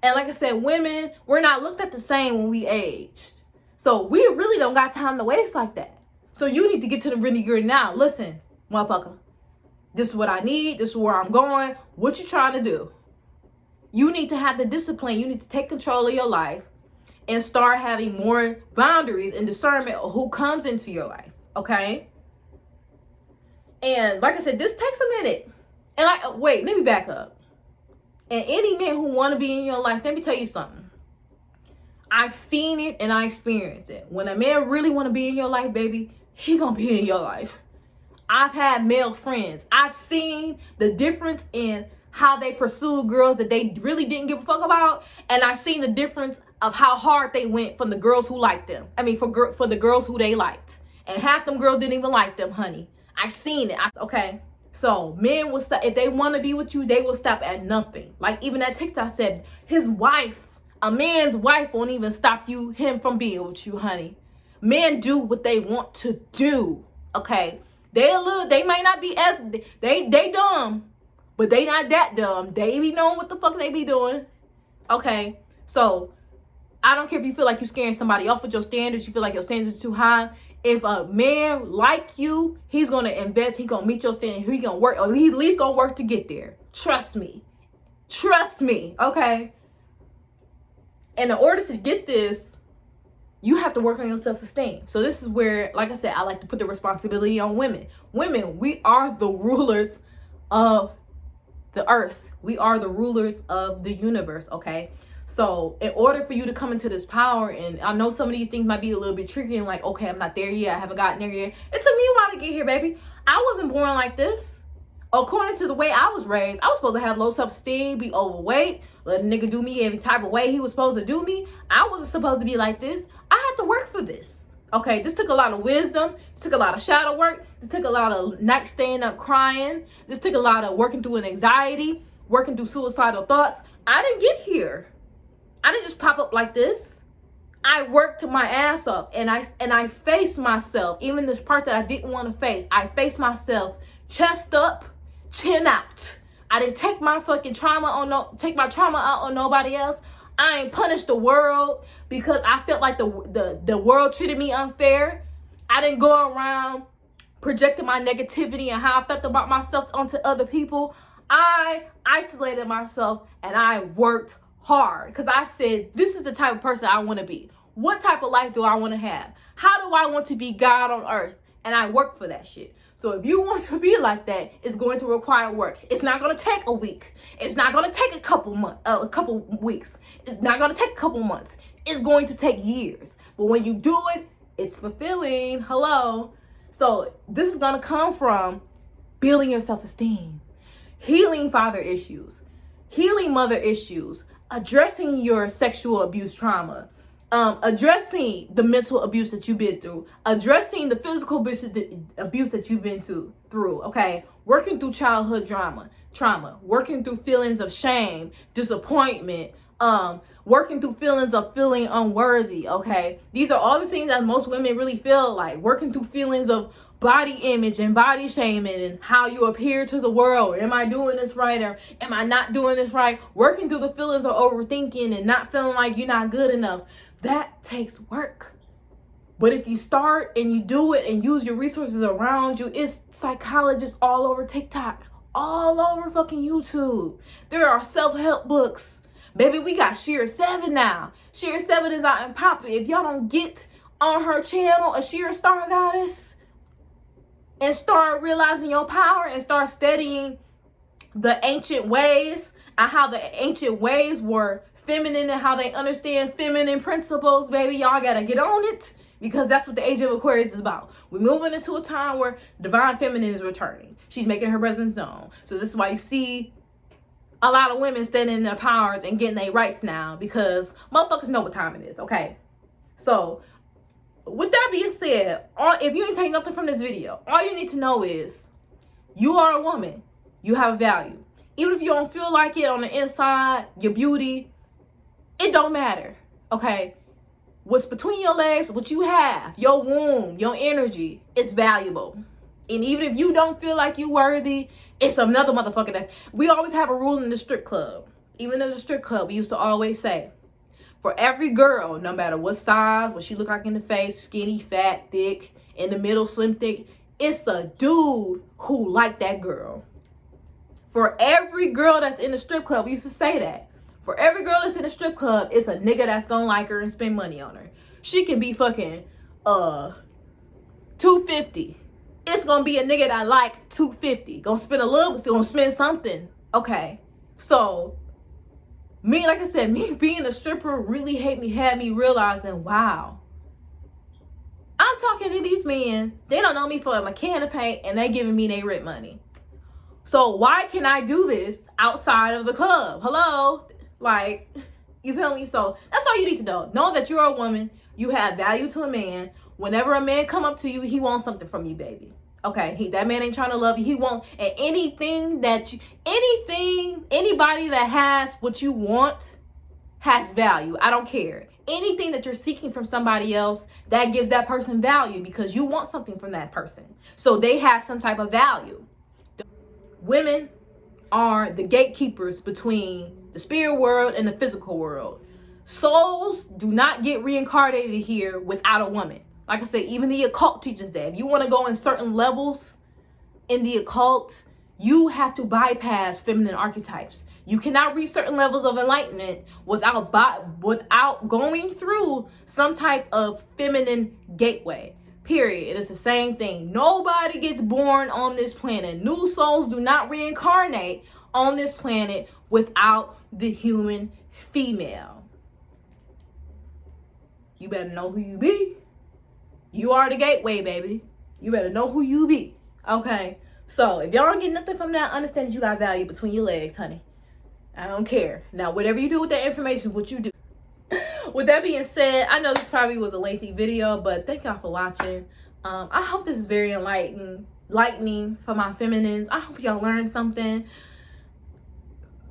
[SPEAKER 1] And like I said, women, we're not looked at the same when we aged. So we really don't got time to waste like that. So you need to get to the nitty-gritty now. Listen, motherfucker. This is what I need. This is where I'm going. What you trying to do? You need to have the discipline. You need to take control of your life and start having more boundaries and discernment of who comes into your life, okay? And like I said, this takes a minute. And wait, let me back up. And any man who want to be in your life, let me tell you something. I've seen it and I experienced it. When a man really want to be in your life, baby, he gonna be in your life. I've had male friends. I've seen the difference in how they pursue girls that they really didn't give a fuck about, and I've seen the difference of how hard they went from the girls who liked them. I mean, for the girls who they liked, and half them girls didn't even like them, honey. I've seen it. Okay, so men will stop if they want to be with you. They will stop at nothing. Like even that TikTok said, his wife, a man's wife, won't even stop him from being with you, honey. Men do what they want to do. Okay, they might not be as they dumb. But they not that dumb. They be knowing what the fuck they be doing. Okay. So, I don't care if you feel like you're scaring somebody off with your standards. You feel like your standards are too high. If a man like you, he's going to invest. He's going to meet your standards. He's going to work. Or he at least going to work to get there. Trust me. Trust me. Okay. And in order to get this, you have to work on your self-esteem. So, this is where, like I said, I like to put the responsibility on women. Women, we are the rulers of the earth. We are the rulers of the universe, okay? So in order for you to come into this power, and I know some of these things might be a little bit tricky and like, okay, I'm not there yet. I haven't gotten there yet. It took me a while to get here, baby. I wasn't born like this. According to the way I was raised, I was supposed to have low self-esteem, be overweight, let a nigga do me every type of way he was supposed to do me. I wasn't supposed to be like this. I had to work for this. Okay, this took a lot of wisdom. This took a lot of shadow work. This took a lot of nights staying up crying. This took a lot of working through an anxiety, working through suicidal thoughts. I didn't get here. I didn't just pop up like this. I worked to my ass off, and I faced myself. Even this part that I didn't want to face, I faced myself, chest up, chin out. I didn't take my fucking trauma out on nobody else. I ain't punished the world because I felt like the world treated me unfair. I didn't go around projecting my negativity and how I felt about myself onto other people. I isolated myself and I worked hard because I said, this is the type of person I want to be. What type of life do I want to have? How do I want to be God on earth? And I work for that shit. So if you want to be like that, it's going to require work. It's not going to take a week. It's not going to take a couple weeks. It's not going to take a couple months. It's going to take years. But when you do it, it's fulfilling. Hello. So this is going to come from building your self-esteem, healing father issues, healing mother issues, addressing your sexual abuse trauma, addressing the mental abuse that you've been through, addressing the physical abuse that you've been through, okay? Working through childhood trauma, working through feelings of shame, disappointment, working through feelings of feeling unworthy, okay? These are all the things that most women really feel like, working through feelings of body image and body shaming and how you appear to the world. Am I doing this right or am I not doing this right? Working through the feelings of overthinking and not feeling like you're not good enough. That takes work. But if you start and you do it and use your resources around you, it's psychologists all over TikTok, all over fucking YouTube. There are self-help books. Baby, we got Sheer 7 now. Sheer 7 is out and popping. If y'all don't get on her channel, a Sheer Star Goddess, and start realizing your power and start studying the ancient ways and how the ancient ways were feminine and how they understand feminine principles, baby, y'all gotta get on it because that's what the age of Aquarius is about. We're moving into a time where divine feminine is returning. She's making her presence known. So this is why you see a lot of women standing in their powers and getting their rights now because motherfuckers know what time it is, okay? So with that being said, if you ain't taking nothing from this video, all you need to know is you are a woman. You have value. Even if you don't feel like it on the inside, your beauty, it don't matter. Okay? What's between your legs, what you have, your womb, your energy, is valuable. And even if you don't feel like you worthy, it's another motherfucker that... We always have a rule in the strip club. Even in the strip club, we used to always say, for every girl, no matter what size, what she look like in the face, skinny, fat, thick, in the middle, slim, thick, it's a dude who like that girl. For every girl that's in the strip club, we used to say that. For every girl that's in the strip club, it's a nigga that's gonna like her and spend money on her. She can be fucking $250. It's gonna be a nigga that like $250. Gonna spend a little, gonna spend something. Okay. So me, like I said, me being a stripper really had me realizing, wow. I'm talking to these men, they don't know me for a can of paint and they giving me their rent money. So why can I do this outside of the club? Hello? Like, you feel me? So that's all you need to know. Know that you're a woman. You have value to a man. Whenever a man come up to you, he wants something from you, baby. Okay? That man ain't trying to love you. He won't. And anybody that has what you want has value. I don't care. Anything that you're seeking from somebody else, that gives that person value because you want something from that person. So they have some type of value. Women are the gatekeepers between the spirit world and the physical world. Souls do not get reincarnated here without a woman. Like I said, even the occult teaches that. If you want to go in certain levels in the occult, you have to bypass feminine archetypes. You cannot reach certain levels of enlightenment without going through some type of feminine gateway. Period. It is the same thing. Nobody gets born on this planet. New souls do not reincarnate on this planet without the human female. You better know who you be. You are the gateway, baby. You better know who you be. Okay? So, if y'all don't get nothing from that, understand that you got value between your legs, honey. I don't care. Now, whatever you do with that information, what you do. With that being said, I know this probably was a lengthy video, but thank y'all for watching. I hope this is very enlightening for my feminines. I hope y'all learned something.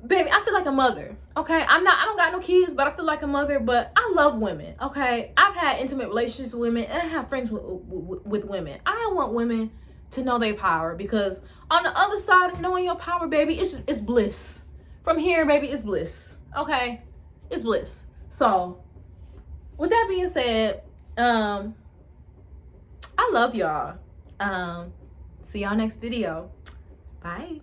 [SPEAKER 1] Baby, I feel like a mother. Okay, I don't got no kids, but I feel like a mother. But I love women. Okay, I've had intimate relationships with women, and I have friends with women. I want women to know their power, because on the other side of knowing your power, baby, it's bliss. From here, baby, it's bliss. Okay, it's bliss. So, with that being said, I love y'all. See y'all next video. Bye.